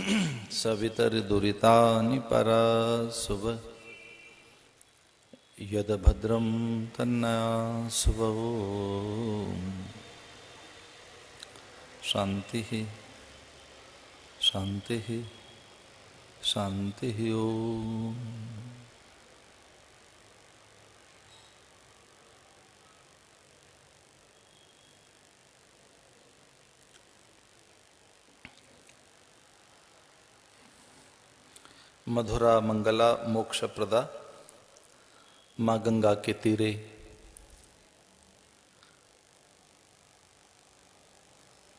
सवितर्दुरितानि परासुव यद्भद्रं तन्नासुव। शांति शांति शांति ओम। मधुरा मंगला मोक्षप्रदा माँ गंगा के तीरे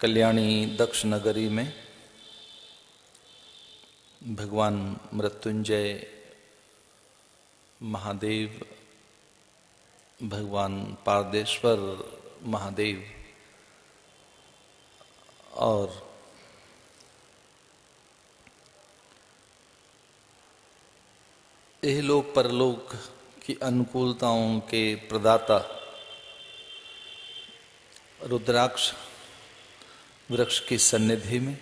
कल्याणी दक्ष नगरी में भगवान मृत्युंजय महादेव, भगवान पारदेश्वर महादेव और इहलोक परलोक की अनुकूलताओं के प्रदाता रुद्राक्ष वृक्ष की सन्निधि में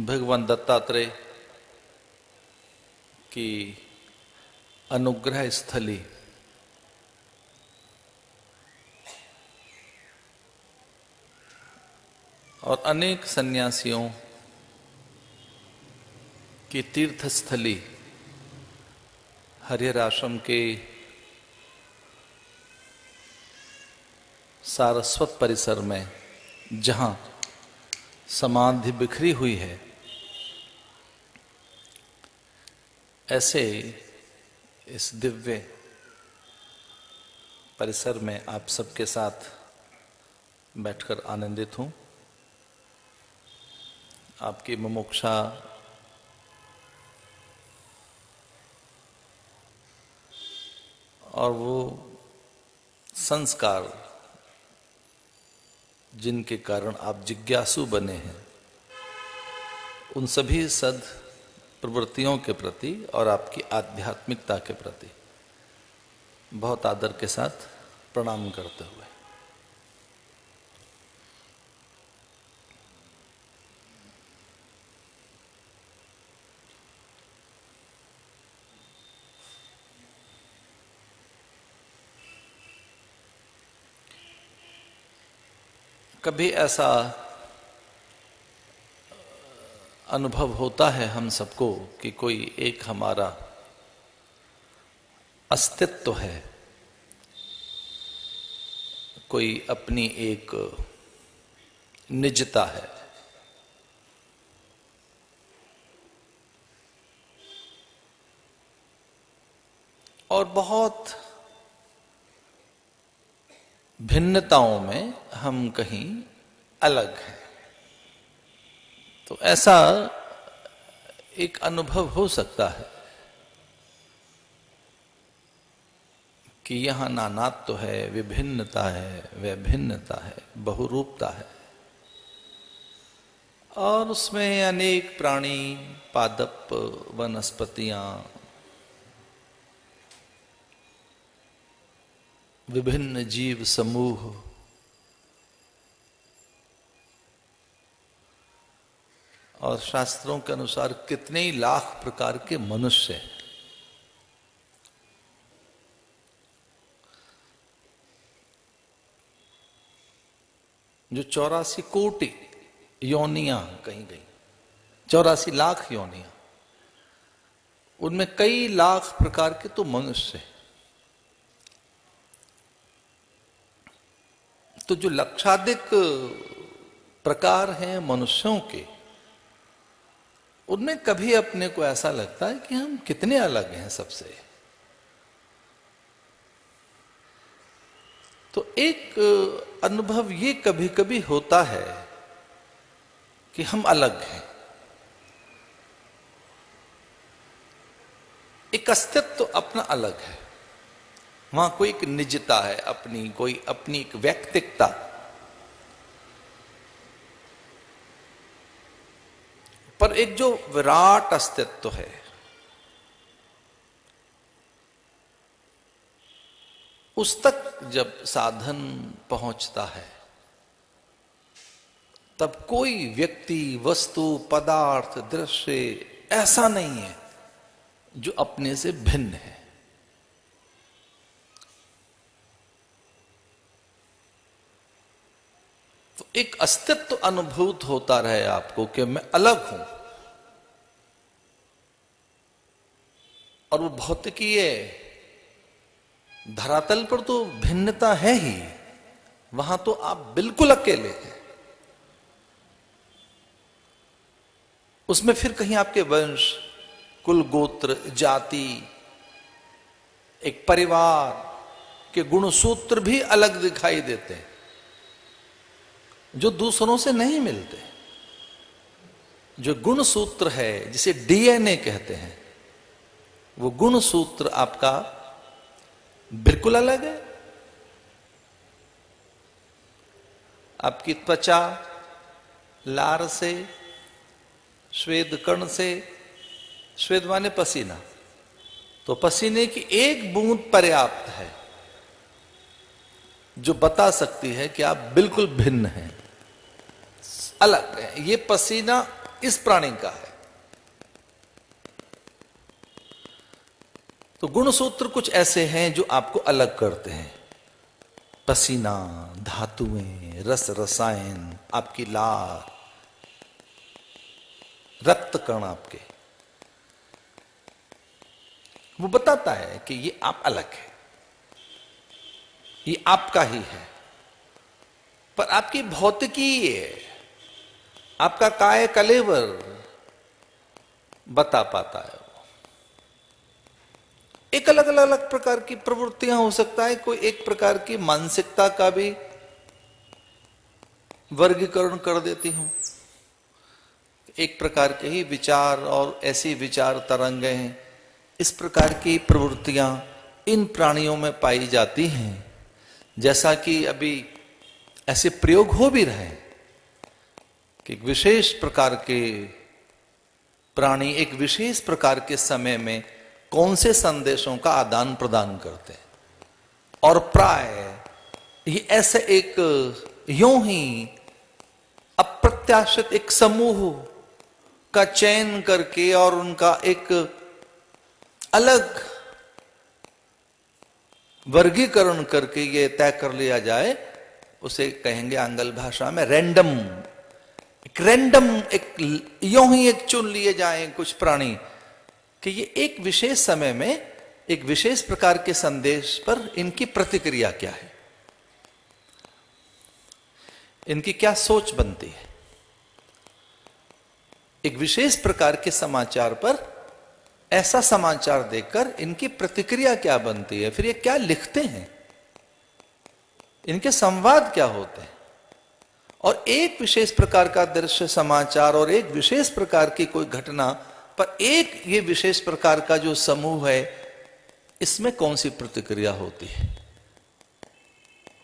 भगवान दत्तात्रेय की अनुग्रह स्थली और अनेक सन्यासियों की तीर्थस्थली हरिहर आश्रम के सारस्वत परिसर में, जहां समाधि बिखरी हुई है, ऐसे इस दिव्य परिसर में आप सबके साथ बैठकर आनंदित हूं। आपकी मुमुक्षा और वो संस्कार जिनके कारण आप जिज्ञासु बने हैं, उन सभी सद प्रवृत्तियों के प्रति और आपकी आध्यात्मिकता के प्रति बहुत आदर के साथ प्रणाम करते हुए कभी ऐसा अनुभव होता है हम सबको कि कोई एक हमारा अस्तित्व है, कोई अपनी एक निजता है, और बहुत भिन्नताओं में हम कहीं अलग हैं। तो ऐसा एक अनुभव हो सकता है कि यहां नानात्व है, विभिन्नता है, वैभिन्नता है, बहुरूपता है, और उसमें अनेक प्राणी, पादप, वनस्पतियां, विभिन्न जीव समूह, और शास्त्रों के अनुसार कितने ही लाख प्रकार के मनुष्य हैं। जो 84 कोटि योनियां कहीं गई, 84 लाख योनियां, उनमें कई लाख प्रकार के तो मनुष्य हैं। तो जो लक्षाधिक प्रकार हैं मनुष्यों के, उनमें कभी अपने को ऐसा लगता है कि हम कितने अलग हैं सबसे। तो एक अनुभव ये कभी कभी होता है कि हम अलग हैं, एक अस्तित्व अपना अलग है, वहां कोई एक निजता है अपनी, कोई अपनी एक व्यक्तिकता। पर एक जो विराट अस्तित्व है, उस तक जब साधन पहुंचता है, तब कोई व्यक्ति, वस्तु, पदार्थ, दृश्य ऐसा नहीं है जो अपने से भिन्न है। तो एक अस्तित्व अनुभूत होता रहे आपको कि मैं अलग हूं, और वो भौतिकीय धरातल पर तो भिन्नता है ही, वहां तो आप बिल्कुल अकेले हैं। उसमें फिर कहीं आपके वंश, कुल, गोत्र, जाति, एक परिवार के गुणसूत्र भी अलग दिखाई देते हैं, जो दूसरों से नहीं मिलते। जो गुणसूत्र है, जिसे डीएनए कहते हैं, वो गुणसूत्र आपका बिल्कुल अलग है। आपकी त्वचा लार से, श्वेद कण से, श्वेद माने पसीना, तो पसीने की एक बूंद पर्याप्त है जो बता सकती है कि आप बिल्कुल भिन्न हैं, अलग है। ये पसीना इस प्राणी का है। तो गुणसूत्र कुछ ऐसे हैं जो आपको अलग करते हैं। पसीना, धातुएं, रस रसायन, आपकी लार, रक्त कण आपके, वो बताता है कि ये आप अलग है, ये आपका ही है। पर आपकी भौतिकी, आपका काय कलेवर बता पाता है। एक अलग अलग प्रकार की प्रवृत्तियां हो सकता है, कोई एक प्रकार की मानसिकता का भी वर्गीकरण कर देती हूं। एक प्रकार के ही विचार और ऐसी विचार तरंगें हैं, इस प्रकार की प्रवृत्तियां इन प्राणियों में पाई जाती हैं। जैसा कि अभी ऐसे प्रयोग हो भी रहे कि एक विशेष प्रकार के प्राणी एक विशेष प्रकार के समय में कौन से संदेशों का आदान प्रदान करते हैं, और प्राय ये ऐसे एक यूं ही अप्रत्याशित एक समूह का चयन करके और उनका एक अलग वर्गीकरण करके ये तय कर लिया जाए, उसे कहेंगे आंग्ल भाषा में रैंडम। एक यूं ही एक चुन लिए जाएं कुछ प्राणी कि ये एक विशेष समय में एक विशेष प्रकार के संदेश पर इनकी प्रतिक्रिया क्या है, इनकी क्या सोच बनती है। एक विशेष प्रकार के समाचार पर ऐसा समाचार देखकर इनकी प्रतिक्रिया क्या बनती है, फिर ये क्या लिखते हैं, इनके संवाद क्या होते हैं। और एक विशेष प्रकार का दृश्य समाचार और एक विशेष प्रकार की कोई घटना पर एक ये विशेष प्रकार का जो समूह है, इसमें कौन सी प्रतिक्रिया होती है।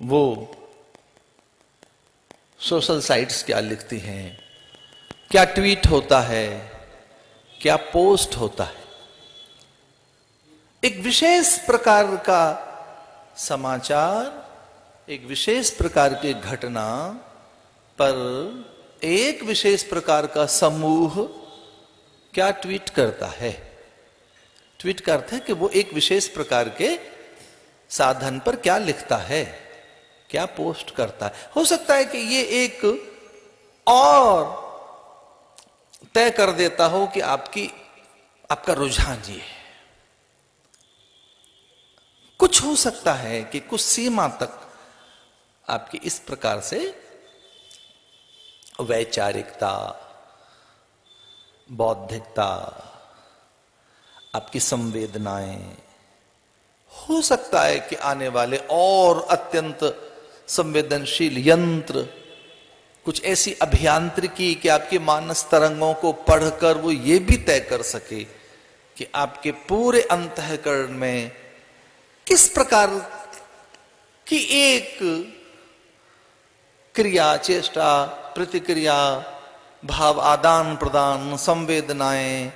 वो सोशल साइट्स क्या लिखती हैं, क्या ट्वीट होता है, क्या पोस्ट होता है। एक विशेष प्रकार का समाचार, एक विशेष प्रकार की घटना पर एक विशेष प्रकार का समूह क्या ट्वीट करता है। ट्वीट का अर्थ है कि वो एक विशेष प्रकार के साधन पर क्या लिखता है, क्या पोस्ट करता है। हो सकता है कि ये एक और तय कर देता हो कि आपका रुझान ये है। कुछ हो सकता है कि कुछ सीमा तक आपकी इस प्रकार से वैचारिकता, बौद्धिकता, आपकी संवेदनाएं, हो सकता है कि आने वाले और अत्यंत संवेदनशील यंत्र, कुछ ऐसी अभियांत्रिकी कि आपकी मानस तरंगों को पढ़कर वो ये भी तय कर सके कि आपके पूरे अंतःकरण में किस प्रकार की एक क्रिया, चेष्टा, प्रतिक्रिया, भाव आदान प्रदान, संवेदनाएं,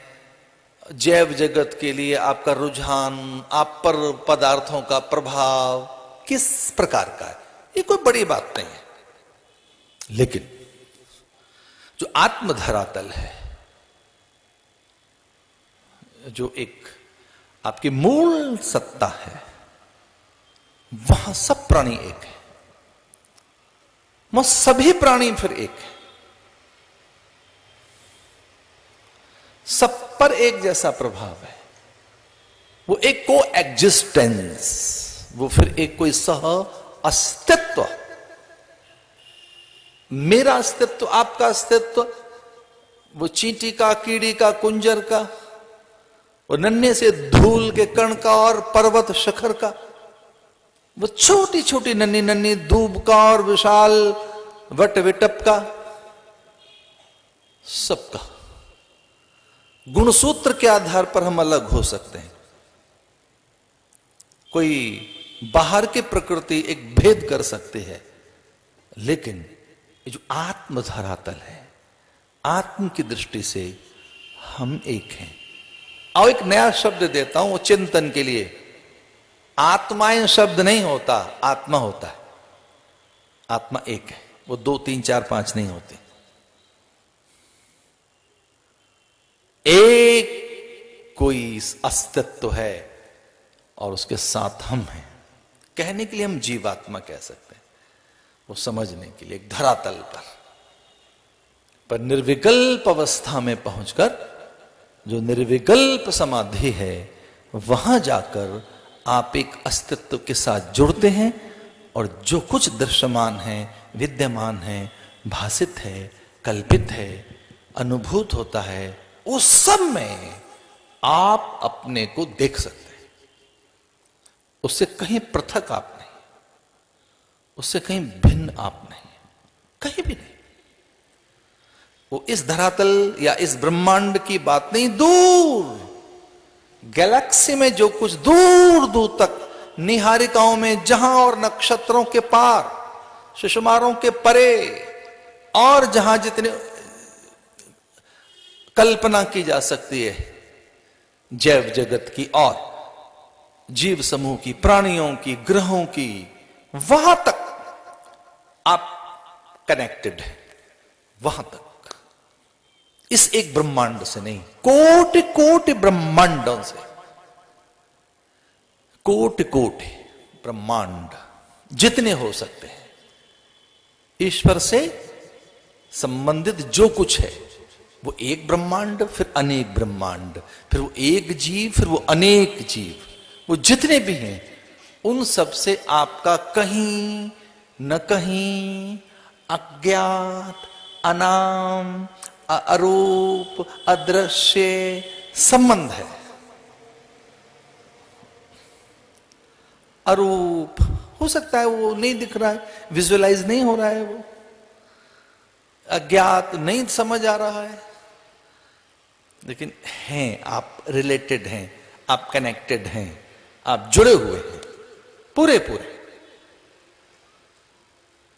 जैव जगत के लिए आपका रुझान, आप पर पदार्थों का प्रभाव किस प्रकार का है। ये कोई बड़ी बात नहीं है, लेकिन जो आत्म धरातल है, जो एक आपकी मूल सत्ता है, वहां सब प्राणी एक है, वहां सभी प्राणी फिर एक है, सब पर एक जैसा प्रभाव है, वो एक को एग्जिस्टेंस, वो फिर एक कोई सह अस्तित्व, मेरा अस्तित्व, आपका अस्तित्व, वो चींटी का, कीड़ी का, कुंजर का, वो नन्हे से धूल के कण का और पर्वत शिखर का, वो छोटी छोटी नन्ही नन्ही दूब का और विशाल वट विटप का, सबका गुणसूत्र के आधार पर हम अलग हो सकते हैं। कोई बाहर की प्रकृति एक भेद कर सकती है, लेकिन ये जो आत्म धरातल है, आत्म की दृष्टि से हम एक हैं। और एक नया शब्द देता हूं वो चिंतन के लिए, आत्माएं शब्द नहीं होता, आत्मा होता है। आत्मा एक है, वो 2 3 4 5 नहीं होते। एक कोई अस्तित्व है और उसके साथ हम हैं। कहने के लिए हम जीवात्मा कह सकते हैं, वो समझने के लिए एक धरातल पर निर्विकल्प अवस्था में पहुंचकर, जो निर्विकल्प समाधि है, वहां जाकर आप एक अस्तित्व के साथ जुड़ते हैं और जो कुछ दृश्यमान है, विद्यमान है, भासित है, कल्पित है, अनुभूत होता है, उस सब में आप अपने को देख सकते हैं। उससे कहीं पृथक आप नहीं, उससे कहीं भिन्न आप नहीं, कहीं भी नहीं। वो इस धरातल या इस ब्रह्मांड की बात नहीं, दूर गैलेक्सी में जो कुछ दूर दूर तक, निहारिकाओं में जहां और नक्षत्रों के पार, सुषमारों के परे, और जहां जितने कल्पना की जा सकती है जैव जगत की और जीव समूह की, प्राणियों की, ग्रहों की, वहां तक आप कनेक्टेड है, वहां तक। इस एक ब्रह्मांड से नहीं, कोटि कोटि ब्रह्मांडों से, कोटि कोटि ब्रह्मांड जितने हो सकते हैं, ईश्वर से संबंधित जो कुछ है, वो एक ब्रह्मांड, फिर अनेक ब्रह्मांड, फिर वो एक जीव, फिर वो अनेक जीव, वो जितने भी हैं, उन सब से आपका कहीं न कहीं अज्ञात, अनाम, अरूप, अदृश्य संबंध है। अरूप हो सकता है, वो नहीं दिख रहा है, विजुअलाइज नहीं हो रहा है, वो अज्ञात, नहीं समझ आ रहा है, लेकिन हैं, आप रिलेटेड हैं, आप कनेक्टेड हैं, आप जुड़े हुए हैं पूरे पूरे।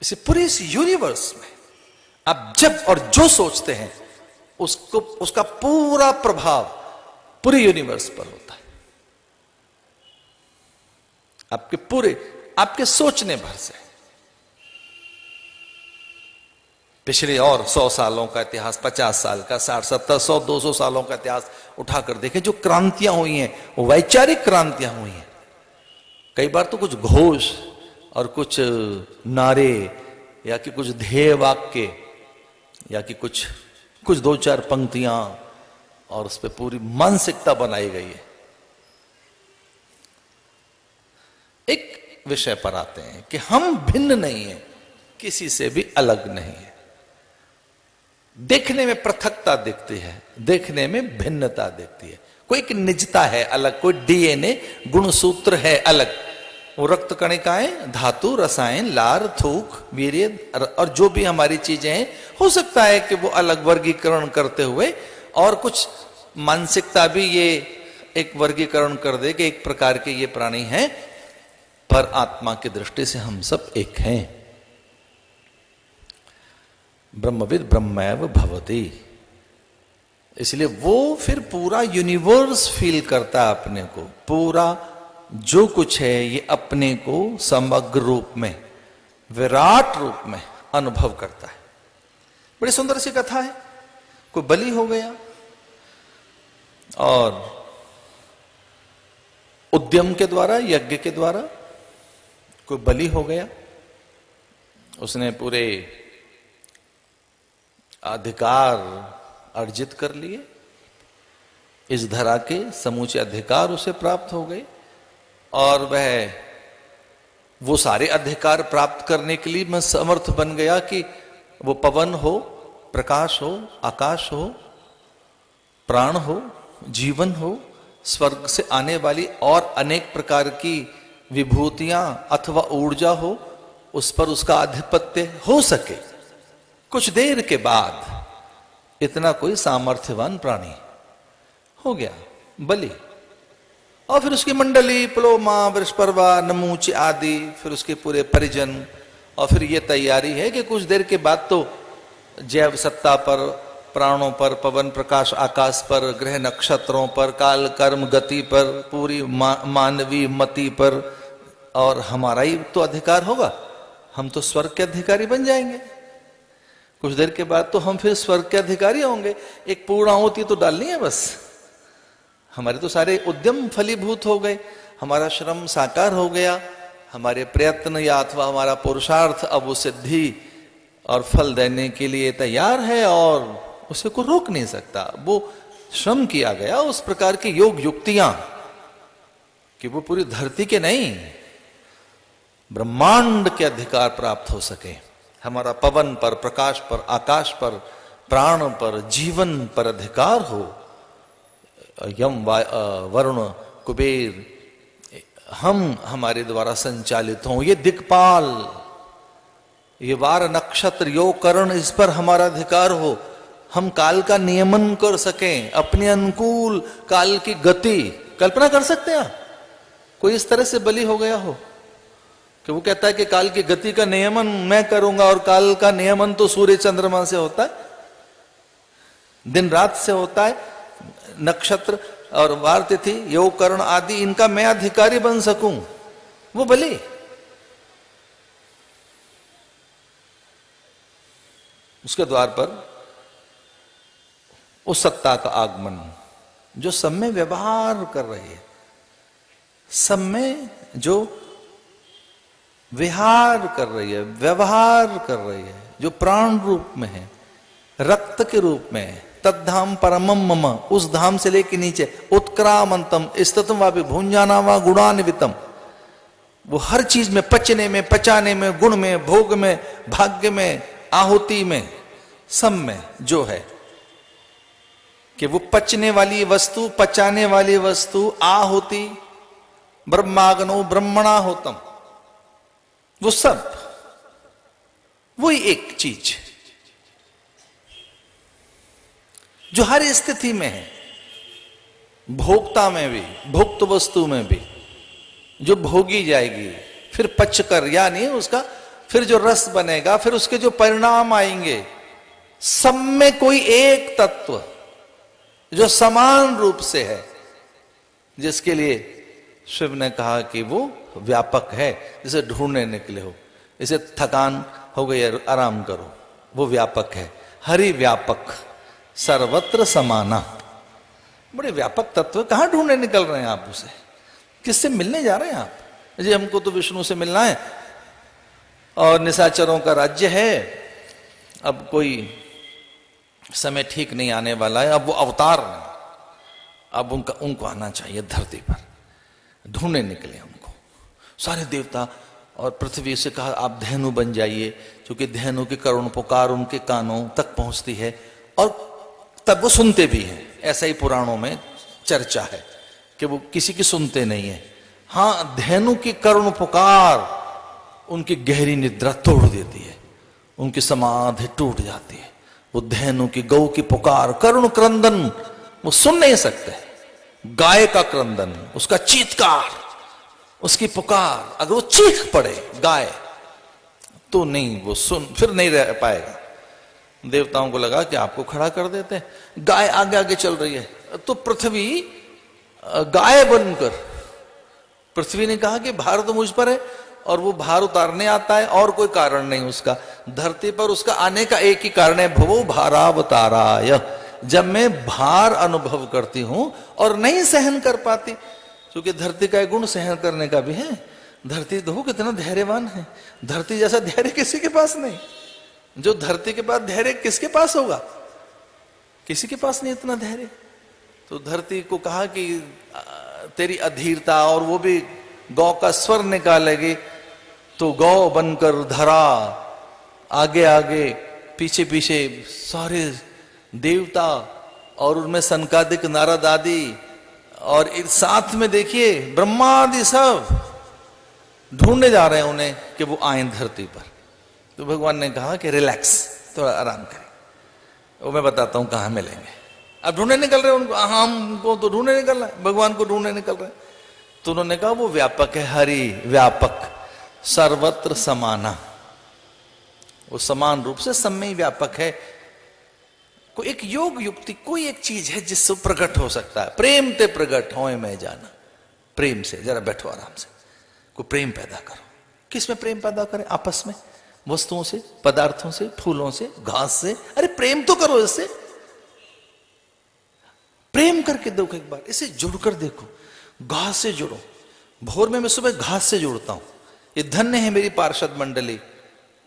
इसे पूरे इस यूनिवर्स में आप जब और जो सोचते हैं, उसको, उसका पूरा प्रभाव पूरे यूनिवर्स पर होता है, आपके पूरे, आपके सोचने भर से। पिछले और 100 सालों का इतिहास, 50 साल का, 60 70 100 200 सालों का इतिहास उठाकर देखें, जो क्रांतियां हुई हैं, वो वैचारिक क्रांतियां हुई हैं। कई बार तो कुछ घोष और कुछ नारे या कि कुछ ध्येय वाक्य या कि कुछ 2-4 पंक्तियां, और उस पर पूरी मानसिकता बनाई गई है। एक विषय पर आते हैं कि हम भिन्न नहीं हैं, किसी से भी अलग नहीं है। देखने में पृथकता दिखती है, देखने में भिन्नता दिखती है, कोई एक निजता है अलग, कोई डीएनए गुणसूत्र है अलग। वो रक्त कणिकाएं, धातु, रसायन, लार, थूक, वीर्य और जो भी हमारी चीजें हैं, हो सकता है कि वो अलग वर्गीकरण करते हुए, और कुछ मानसिकता भी ये एक वर्गीकरण कर दे कि एक प्रकार के ये प्राणी हैं, पर आत्मा की दृष्टि से हम सब एक हैं। ब्रह्मविद ब्रह्मैव भवति, इसलिए वो फिर पूरा यूनिवर्स फील करता है अपने को, पूरा जो कुछ है ये अपने को समग्र रूप में, विराट रूप में अनुभव करता है। बड़ी सुंदर सी कथा है। कोई बलि हो गया और उद्यम के द्वारा, यज्ञ के द्वारा कोई बलि हो गया, उसने पूरे अधिकार अर्जित कर लिए, इस धरा के समूचे अधिकार उसे प्राप्त हो गए और वह वो सारे अधिकार प्राप्त करने के लिए मैं समर्थ बन गया कि वो पवन हो, प्रकाश हो, आकाश हो, प्राण हो, जीवन हो, स्वर्ग से आने वाली और अनेक प्रकार की विभूतियां अथवा ऊर्जा हो, उस पर उसका आधिपत्य हो सके। कुछ देर के बाद इतना कोई सामर्थ्यवान प्राणी हो गया बलि, और फिर उसकी मंडली, प्लोमा, वृषपर्वा, नमूच आदि, फिर उसके पूरे परिजन, और फिर ये तैयारी है कि कुछ देर के बाद तो जैव सत्ता पर, प्राणों पर, पवन प्रकाश आकाश पर, ग्रह नक्षत्रों पर, काल कर्म गति पर, पूरी मानवीय मति पर, और हमारा ही तो अधिकार होगा। हम तो स्वर्ग के अधिकारी बन जाएंगे। कुछ देर के बाद तो हम फिर स्वर्ग के अधिकारी होंगे। एक पूर्णाहुति तो डालनी है बस। हमारे तो सारे उद्यम फलीभूत हो गए, हमारा श्रम साकार हो गया, हमारे प्रयत्न या अथवा हमारा पुरुषार्थ अब वो सिद्धि और फल देने के लिए तैयार है और उसे को रोक नहीं सकता। वो श्रम किया गया उस प्रकार की योग युक्तियां कि वो पूरी धरती के नहीं, ब्रह्मांड के अधिकार प्राप्त हो सके। हमारा पवन पर, प्रकाश पर, आकाश पर, प्राण पर, जीवन पर अधिकार हो। यम, वरुण, कुबेर हम हमारे द्वारा संचालित हों। ये दिक्पाल, ये वार, नक्षत्र, योग, करण, इस पर हमारा अधिकार हो। हम काल का नियमन कर सकें, अपने अनुकूल काल की गति। कल्पना कर सकते हैं कोई इस तरह से बलि हो गया हो कि वो कहता है कि काल की गति का नियमन मैं करूंगा, और काल का नियमन तो सूर्य चंद्रमा से होता है, दिन रात से होता है, नक्षत्र और वार तिथि, योग, करण आदि, इनका मैं अधिकारी बन सकूं। वो बलि। उसके द्वार पर उस सत्ता का आगमन जो सब में व्यवहार कर रही है, सब में जो विहार कर रही है, व्यवहार कर रही है, जो प्राण रूप में है, रक्त के रूप में है। तद्धाम परमम मम, उस धाम से लेके नीचे, उत्क्रामंतम स्थितम वा विभुंजाना वा गुणान्वितम, वो हर चीज में, पचने में, पचाने में, गुण में, भोग में, भाग्य में, आहुति में, सब में जो है कि वो पचने वाली वस्तु, पचाने वाली वस्तु, आहुति, ब्रह्माग्नो ब्रह्मणा होतम, वो सब वही एक चीज जो हर स्थिति में है, भोक्ता में भी, भुक्त वस्तु में भी, जो भोगी जाएगी, फिर पचकर, यानी उसका फिर जो रस बनेगा, फिर उसके जो परिणाम आएंगे, सब में कोई एक तत्व जो समान रूप से है, जिसके लिए शिव ने कहा कि वो व्यापक है। जिसे ढूंढने निकले हो, इसे थकान हो गई, आराम करो, वो व्यापक है। हरि व्यापक, सर्वत्र समाना, बड़े व्यापक तत्व। कहां ढूंढने निकल रहे हैं आप उसे? किससे मिलने जा रहे हैं आप? जी हमको तो विष्णु से मिलना है और निशाचरों का राज्य है, अब कोई समय ठीक नहीं आने वाला है, अब वो अवतार नहीं, अब उनको आना चाहिए धरती पर। ढूंढने निकले हमको सारे देवता, और पृथ्वी से कहा आप धेनु बन जाइए, क्योंकि धेनु की करुण पुकार उनके कानों तक पहुंचती है, और तब वो सुनते भी हैं। ऐसा ही पुराणों में चर्चा है कि वो किसी की सुनते नहीं है। हाँ, धेनु की करुण पुकार उनकी गहरी निद्रा तोड़ देती है, उनकी समाधि टूट जाती है। वो धेनु की, गौ की पुकार, करुण क्रंदन वो सुन नहीं सकते। गाय का क्रंदन, उसका चीत्कार, उसकी पुकार, अगर वो चीख पड़े गाय तो नहीं, वो सुन फिर नहीं रह पाएगा। देवताओं को लगा कि आपको खड़ा कर देते हैं। गाय आगे आगे चल रही है, तो पृथ्वी गाय बनकर, पृथ्वी ने कहा कि भार तो मुझ पर है, और वो भार उतारने आता है और कोई कारण नहीं उसका। धरती पर उसका आने का एक ही कारण है, भवो भारावताराय। जब मैं भार अनुभव करती हूं और नहीं सहन कर पाती, क्योंकि धरती का एक गुण सहन करने का भी है। धरती तो कितना धैर्यवान है, धरती जैसा धैर्य किसी के पास नहीं। जो धरती के पास धैर्य किसके पास होगा, किसी के पास नहीं इतना धैर्य। तो धरती को कहा कि तेरी अधीरता, और वो भी गौ का स्वर निकालेगी तो गौ बनकर धरा, आगे आगे पीछे पीछे सारे देवता और उनमें सनकादिक नारद आदि, और साथ में देखिए ब्रह्मा आदि सब ढूंढने जा रहे हैं उन्हें कि वो आए धरती पर। तो भगवान ने कहा कि रिलैक्स, थोड़ा आराम करें, वो मैं बताता हूं कहां मिलेंगे। अब ढूंढने निकल रहे हैं उनको, हमको तो ढूंढने निकल रहे हैं, भगवान को ढूंढने निकल रहे हैं। तो उन्होंने कहा वो व्यापक है, हरि व्यापक, सर्वत्र समाना, वो समान रूप से सब में ही व्यापक है। कोई एक योग युक्ति, कोई एक चीज है जिससे प्रकट हो सकता है। प्रेम ते प्रकट होए मैं जाना, प्रेम से जरा बैठो आराम से, कोई प्रेम पैदा करो। किस में प्रेम पैदा करें? आपस में, वस्तुओं से, पदार्थों से, फूलों से, घास से। अरे प्रेम तो करो इससे, प्रेम करके देखो एक बार, इसे जुड़कर देखो, घास से जुड़ो। भोर में मैं सुबह घास से जुड़ता हूं। ये धन्य है मेरी पार्षद मंडली,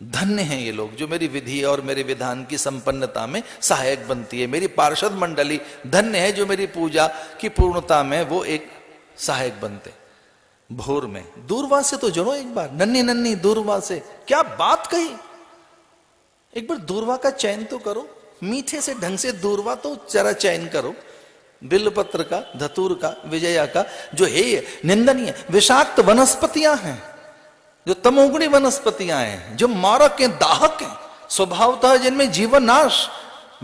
धन्य है ये लोग जो मेरी विधि और मेरे विधान की संपन्नता में सहायक बनती है। मेरी पार्षद मंडली धन्य है जो मेरी पूजा की पूर्णता में वो एक सहायक बनते। भोर में दूरवा से तो जुड़ो एक बार, नन्ही नन्ही दूरवा से। क्या बात कही, एक बार दूरवा का चयन तो करो, मीठे से ढंग से दूरवा तो जरा चयन करो। बिल्वपत्र का, धतूर का, विजया का, जो है निंदनीय विषाक्त वनस्पतियां हैं, जो तमोगुणी वनस्पतियां हैं, जो मारक हैं, दाहक हैं, स्वभावतः जिनमें जीवन नाश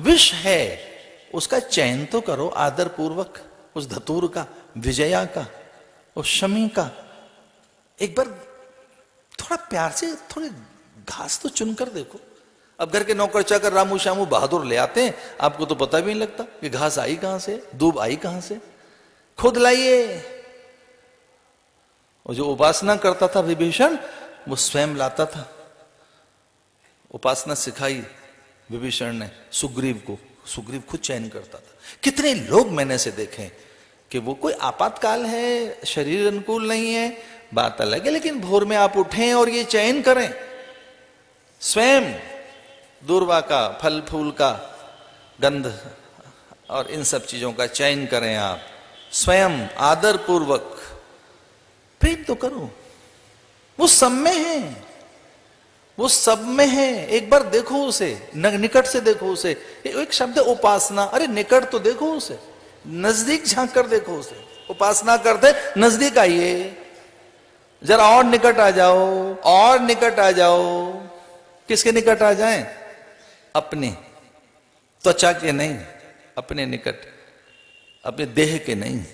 विष है, उसका चयन तो करो आदर पूर्वक। उस धतूर का, विजया का, उस शमी का, एक बार थोड़ा प्यार से थोड़ी घास तो चुनकर देखो। अब घर के नौकर चाकर रामू श्यामू बहादुर ले आते हैं, आपको तो पता भी नहीं लगता कि घास आई कहां से, दूब आई कहां से। खुद लाइए। और जो उपासना करता था विभीषण, वो स्वयं लाता था। उपासना सिखाई विभीषण ने सुग्रीव को, सुग्रीव खुद चयन करता था। कितने लोग मैंने से देखे कि वो कोई आपातकाल है, शरीर अनुकूल नहीं है, बात अलग है, लेकिन भोर में आप उठें और ये चयन करें स्वयं, दूर्वा का, फल फूल का, गंध और इन सब चीजों का चयन करें आप स्वयं आदर पूर्वक। प्रेम तो करो, वो सब में है, वो सब में है। एक बार देखो उसे, निकट से देखो उसे। एक शब्द है उपासना, अरे निकट तो देखो उसे, नजदीक झांक कर देखो उसे। उपासना करते नजदीक आइए, जरा और निकट आ जाओ, और निकट आ जाओ। किसके निकट आ जाएं? अपने त्वचा के नहीं, अपने निकट, अपने देह के नहीं।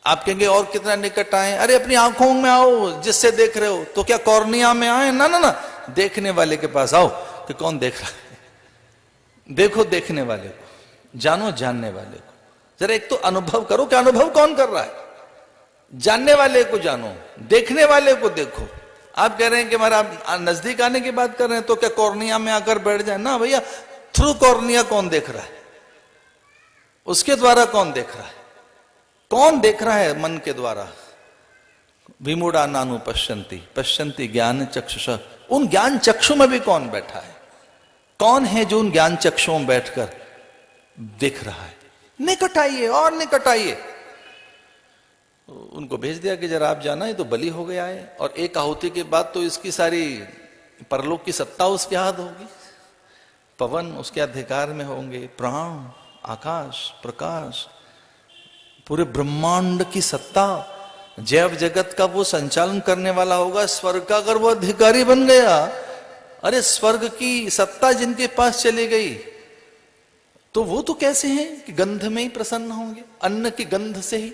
आप कहेंगे और कितना निकट आए? अरे अपनी आंखों में आओ, जिससे देख रहे हो। तो क्या कॉर्निया में आए? ना ना ना, देखने वाले के पास आओ कि कौन देख रहा है। देखो देखने वाले को, जानो जानने वाले को। जरा एक तो अनुभव करो कि अनुभव कौन कर रहा है। जानने वाले को जानो, देखने वाले को देखो। आप कह रहे हैं कि हमारा नजदीक आने की बात कर रहे हैं, तो क्या कॉर्निया में आकर बैठ जाए? ना भैया, थ्रू कॉर्निया कौन देख रहा है, उसके द्वारा कौन देख रहा है? कौन देख रहा है? मन के द्वारा। विमूढ़ा नानु पश्यंती पश्यंती ज्ञान चक्षुष। उन ज्ञान चक्षु में भी कौन बैठा है? कौन है जो उन ज्ञान चक्षुओं में बैठकर देख रहा है? निकट आइए और निकट आइए। उनको भेज दिया कि जरा आप जाना, ये तो बलि हो गया है, और एक आहुति के बाद तो इसकी सारी परलोक की सत्ता उसके हाथ होगी। पवन उसके अधिकार में होंगे, प्राण, आकाश, प्रकाश, पूरे ब्रह्मांड की सत्ता, जैव जगत का वो संचालन करने वाला होगा। स्वर्ग का अगर वो अधिकारी बन गया, अरे स्वर्ग की सत्ता जिनके पास चली गई, तो वो तो कैसे हैं कि गंध में ही प्रसन्न होंगे, अन्न की गंध से ही।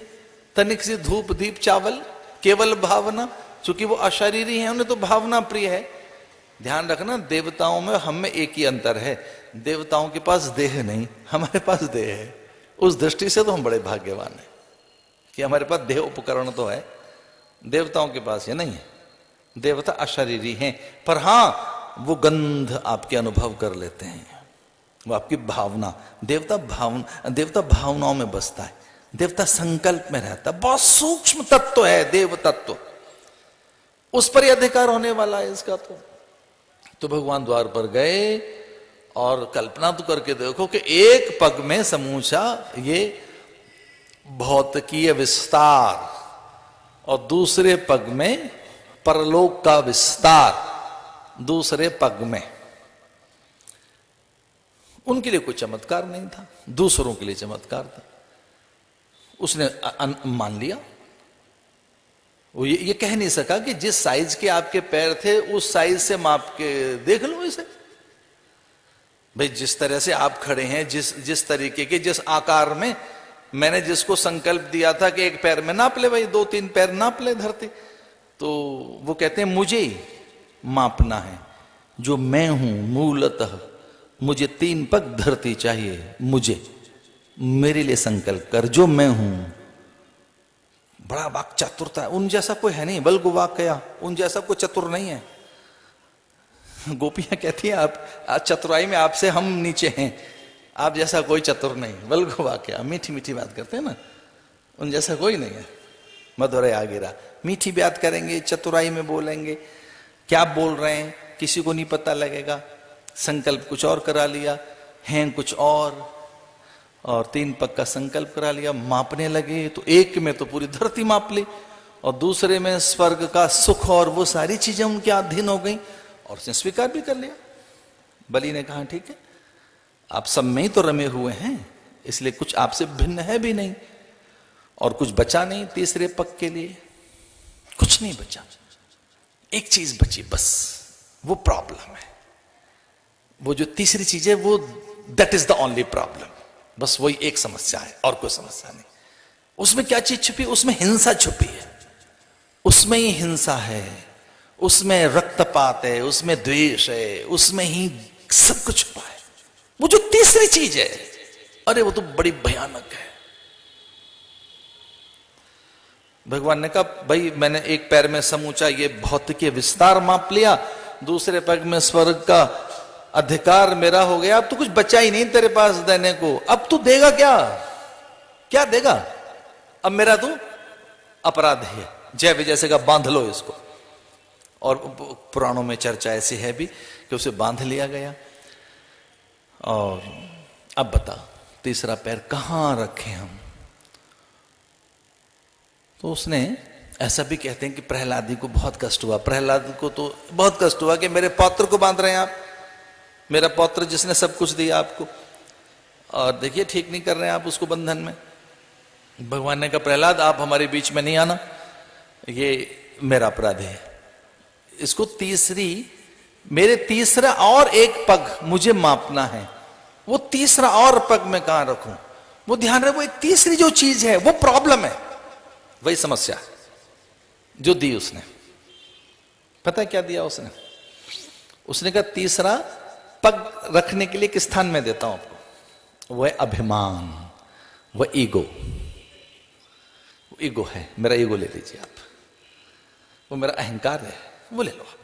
तनिक सी धूप दीप चावल, केवल भावना। चूंकि वो अशरीरी हैं, उन्हें तो भावना प्रिय है। ध्यान रखना, देवताओं में हम में एक ही अंतर है, देवताओं के पास देह नहीं, हमारे पास देह है। उस दृष्टि से तो हम बड़े भाग्यवान हैं कि हमारे पास देह उपकरण तो है। देवताओं के पास ये नहीं है, देवता अशरीरी हैं, पर हां वो गंध आपके अनुभव कर लेते हैं, वो आपकी भावना, देवता भावनाओं में बसता है, देवता संकल्प में रहता है, बहुत सूक्ष्म तत्व है देव तत्व, उस पर ही अधिकार होने वाला है इसका। तो भगवान द्वार पर गए और कल्पना तो करके देखो कि एक पग में समूचा ये भौतिकीय विस्तार और दूसरे पग में परलोक का विस्तार, दूसरे पग में। उनके लिए कोई चमत्कार नहीं था, दूसरों के लिए चमत्कार था। उसने मान लिया, वो ये कह नहीं सका कि जिस साइज के आपके पैर थे उस साइज से माप के देख लो इसे। भाई जिस तरह से आप खड़े हैं, जिस तरीके के, जिस आकार में, मैंने जिसको संकल्प दिया था कि एक पैर में नाप ले, भाई 2-3 पैर नाप ले धरती, तो वो कहते हैं मुझे ही मापना है, जो मैं हूं मूलतः, मुझे 3 पग धरती चाहिए, मुझे, मेरे लिए संकल्प कर, जो मैं हूं। बड़ा वाक चातुरता है, उन जैसा कोई है नहीं, बल्कि वाकया उन जैसा कोई चतुर नहीं है। गोपियां कहती हैं आप चतुराई में आपसे हम नीचे हैं, आप जैसा कोई चतुर नहीं, बल्कि वाकया, मीठी मीठी बात करते हैं ना, उन जैसा कोई नहीं है। मधुरै आगिरा, मीठी बात करेंगे, चतुराई में बोलेंगे, क्या बोल रहे हैं किसी को नहीं पता लगेगा, संकल्प कुछ और करा लिया, हैं कुछ और 3 पग का संकल्प करा लिया, मापने लगे तो एक में तो पूरी धरती माप ली और दूसरे में स्वर्ग का सुख और वो सारी चीजें उनके अधीन हो गई और उसने स्वीकार भी कर लिया। बलि ने कहा ठीक है, आप सब में ही तो रमे हुए हैं, इसलिए कुछ आपसे भिन्न है भी नहीं और कुछ बचा नहीं तीसरे पग के लिए, कुछ नहीं बचा, एक चीज बची बस, वो प्रॉब्लम है, वो जो तीसरी चीज है वो that is the only problem, बस वही एक समस्या है और कोई समस्या नहीं। उसमें क्या चीज छुपी, उसमें हिंसा छुपी है, उसमें ही हिंसा है, उसमें रक्तपात है, उसमें द्वेष है, उसमें ही सब कुछ छुपा है। वो जो तीसरी चीज है, अरे वो तो बड़ी भयानक है। भगवान ने कहा भाई मैंने एक पैर में समूचा ये भौतिक विस्तार माप लिया, दूसरे पैर में स्वर्ग का अधिकार मेरा हो गया, अब तो कुछ बचा ही नहीं तेरे पास देने को, अब तू देगा क्या, क्या देगा, अब मेरा तू अपराध है, जय विजय से का बांध लो इसको। और पुराणों में चर्चा ऐसी है भी कि उसे बांध लिया गया। और अब बता तीसरा पैर कहां रखे हम। तो उसने ऐसा भी कहते हैं कि प्रहलाद को बहुत कष्ट हुआ, प्रहलाद को तो बहुत कष्ट हुआ कि मेरे पौत्र को बांध रहे हैं आप, मेरा पौत्र जिसने सब कुछ दिया आपको, और देखिए ठीक नहीं कर रहे हैं आप उसको बंधन में। भगवान ने कहा प्रहलाद आप हमारे बीच में नहीं आना, ये मेरा अपराध है, इसको मेरे तीसरा और एक पग मुझे मापना है, वो तीसरा और पग में कहां रखूं, वो ध्यान रहे, वो एक तीसरी जो चीज है वो प्रॉब्लम है, वही समस्या जो दी उसने। पता है क्या दिया उसने, उसने कहा तीसरा पग रखने के लिए किस स्थान में देता हूं आपको, वह अभिमान, वह ईगो, ईगो है, मेरा ईगो ले लीजिए आप, वो मेरा अहंकार है, वो ले लो आप।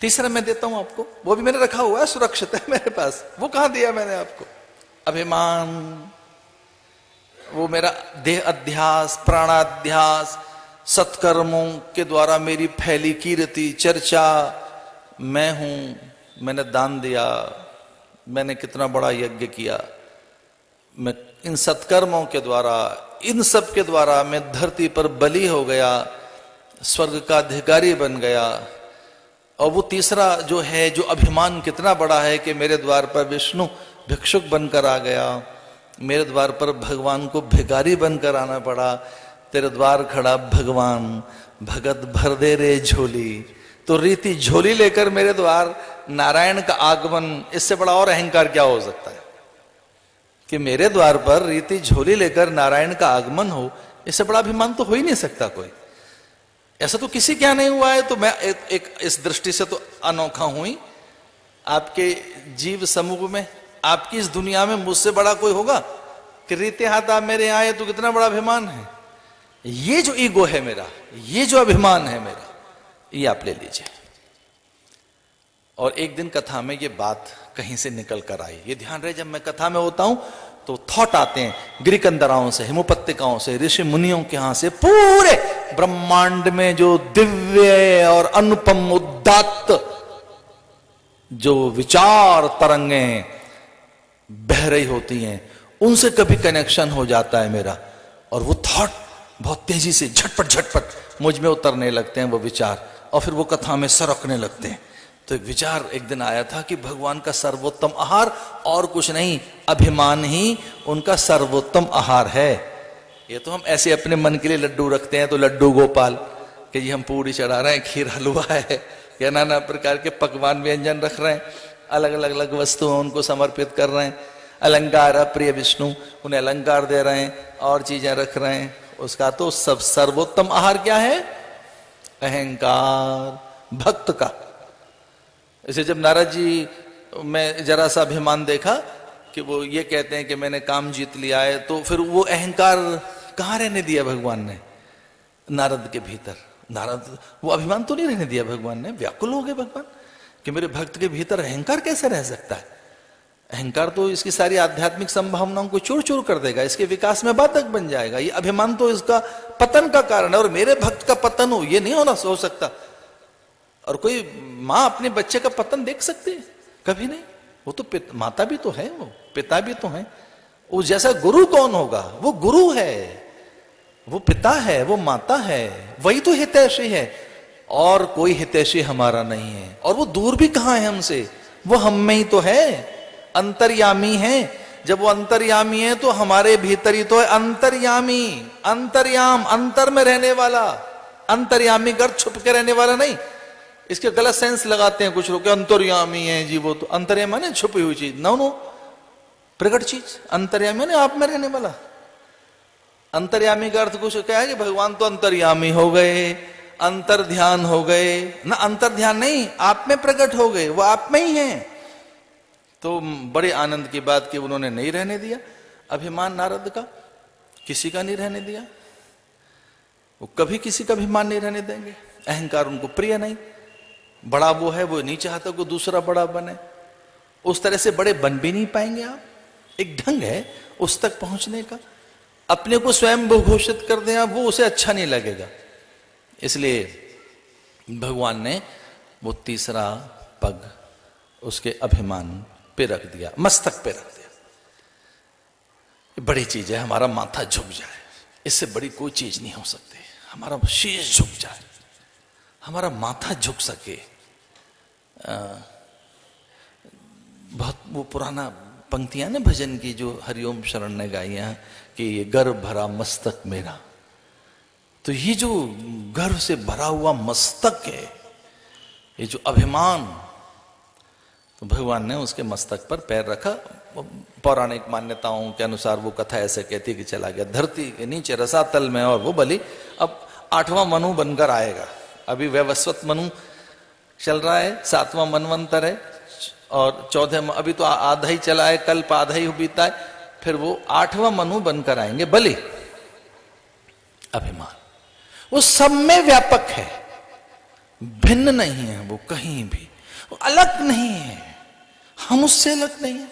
तीसरा मैं देता हूं आपको, वो भी मैंने रखा हुआ है, सुरक्षित है मेरे पास, वो कहां दिया मैंने आपको, अभिमान, वो मेरा देह अध्यास, प्राणाध्यास, सत्कर्मों के द्वारा मेरी फैली कीर्ति चर्चा, मैं हूं, मैंने दान दिया, मैंने कितना बड़ा यज्ञ किया, मैं इन सत्कर्मों के द्वारा, इन सब के द्वारा मैं धरती पर बलि हो गया, स्वर्ग का अधिकारी बन गया। और वो तीसरा जो है, जो अभिमान कितना बड़ा है कि मेरे द्वार पर विष्णु भिक्षुक बनकर आ गया, मेरे द्वार पर भगवान को भिखारी बनकर आना पड़ा, तेरे द्वार खड़ा भगवान, भगत भर दे रे झोली, तो रीति झोली लेकर मेरे द्वार नारायण का आगमन, इससे बड़ा और अहंकार क्या हो सकता है कि मेरे द्वार पर रीति झोली लेकर नारायण का आगमन हो, इससे बड़ा अभिमान तो हो ही नहीं सकता कोई, ऐसा तो किसी क्या नहीं हुआ है। तो मैं एक इस दृष्टि से तो अनोखा हुई आपके जीव समूह में, आपकी इस दुनिया में मुझसे बड़ा कोई होगा कि रीते हाथ आप मेरे आए तो कितना बड़ा अभिमान है, ये जो ईगो है मेरा, ये जो अभिमान है मेरा, ये आप ले लीजिए। और एक दिन कथा में ये बात कहीं से निकल कर आई। ये ध्यान रहे, जब मैं कथा में होता हूं तो थॉट आते हैं गिरिकंदराओं से, हिमोपत्तिकाओं से, ऋषि मुनियों के यहां से, पूरे ब्रह्मांड में जो दिव्य और अनुपम उदात्त जो विचार तरंगें बह रही होती हैं, उनसे कभी कनेक्शन हो जाता है मेरा, और वो थॉट बहुत तेजी से झटपट झटपट मुझ में उतरने लगते हैं वो विचार, और फिर वो कथा में सरकने लगते हैं। तो एक विचार एक दिन आया था कि भगवान का सर्वोत्तम आहार और कुछ नहीं, अभिमान ही उनका सर्वोत्तम आहार है। ये तो हम ऐसे अपने मन के लिए लड्डू रखते हैं, तो लड्डू गोपाल कि जी हम पूरी चढ़ा रहे हैं, खीर हलवा है, या नाना प्रकार के पकवान व्यंजन रख रहे हैं, अलग अलग अलग वस्तुओं उनको समर्पित कर रहे हैं। अलंकार प्रिय विष्णु, उन्हें अलंकार दे रहे हैं और चीजें रख रहे हैं। उसका तो सब सर्वोत्तम आहार क्या है? अहंकार, भक्त का। इसे जब नारद जी में जरा सा अभिमान देखा कि वो ये कहते हैं कि मैंने काम जीत लिया है, तो फिर वो अहंकार कहां रहने दिया भगवान ने? नारद के भीतर। नारद, वो अभिमान तो नहीं रहने दिया भगवान ने। व्याकुल हो गए भगवान कि मेरे भक्त के भीतर अहंकार कैसे रह सकता है? अहंकार तो इसकी सारी आध्यात्मिक संभावनाओं को चूर चूर कर देगा, इसके विकास में बाधक बन जाएगा। ये अभिमान तो इसका पतन का कारण है, और मेरे भक्त का पतन हो, ये नहीं हो सकता। और कोई माँ अपने बच्चे का पतन देख सकती है? कभी नहीं। वो तो माता भी तो है, वो पिता भी तो है। वो जैसा गुरु कौन होगा? वो गुरु है, वो पिता है, वो माता है, वही तो हितैषी है, और कोई हितैषी हमारा नहीं है। और वो दूर भी कहां है हमसे, वो हम में ही तो है, अंतर्यामी है। जब वो अंतर्यामी है तो हमारे भीतर ही तो है अंतर्यामी। अंतर्याम, अंतर में रहने वाला, अंतर्यामी गर्भ छुप के रहने वाला नहीं। इसके गलत सेंस लगाते हैं कुछ लोग, अंतर्यामी है जी, वो तो अंतर्यामी माने छुपी हुई चीज। नो नो, प्रकट चीज। अंतर्यामी माने आप में रहने वाला। अंतर्यामी का अर्थ कुछ क्या है कि भगवान तो अंतर्यामी हो गए, अंतर ध्यान हो गए ना। अंतर ध्यान नहीं, आप में प्रकट हो गए, वो आप में ही है। तो बड़े आनंद की बात कि उन्होंने नहीं रहने दिया अभिमान नारद का, किसी का नहीं रहने दिया। वो कभी किसी का अभिमान नहीं रहने देंगे। अहंकार उनको प्रिय नहीं। बड़ा वो है, वो नहीं चाहता कोई दूसरा बड़ा बने। उस तरह से बड़े बन भी नहीं पाएंगे आप। एक ढंग है उस तक पहुंचने का। अपने को स्वयं घोषित कर दें आप, वो उसे अच्छा नहीं लगेगा। इसलिए भगवान ने वो तीसरा पग उसके अभिमान पे रख दिया, मस्तक पे रख दिया। बड़ी चीज है, हमारा माथा झुक जाए, इससे बड़ी कोई चीज नहीं हो सकती। हमारा शीश झुक जाए, हमारा माथा झुक सके। बहुत वो पुराना पंक्तियां ना भजन की जो हरिओम शरण ने गाई हैं कि ये गर्व भरा मस्तक मेरा। तो ये जो गर्व से भरा हुआ मस्तक है, ये जो अभिमान, तो भगवान ने उसके मस्तक पर पैर रखा। पौराणिक मान्यताओं के अनुसार वो कथा ऐसे कहती है कि चला गया धरती के नीचे रसातल में, और वो बलि अब 8वां मनु बनकर आएगा। अभी वैवस्वत मनु चल रहा है, 7वां मनवंतर है, और 14 अभी तो आधा ही चला है, कल्प आधा ही बीता है, फिर वो 8वां मनु बनकर आएंगे बलि। अभिमान वो सब में व्यापक है, भिन्न नहीं है वो कहीं भी, वो अलग नहीं है। हम उससे अलग नहीं है,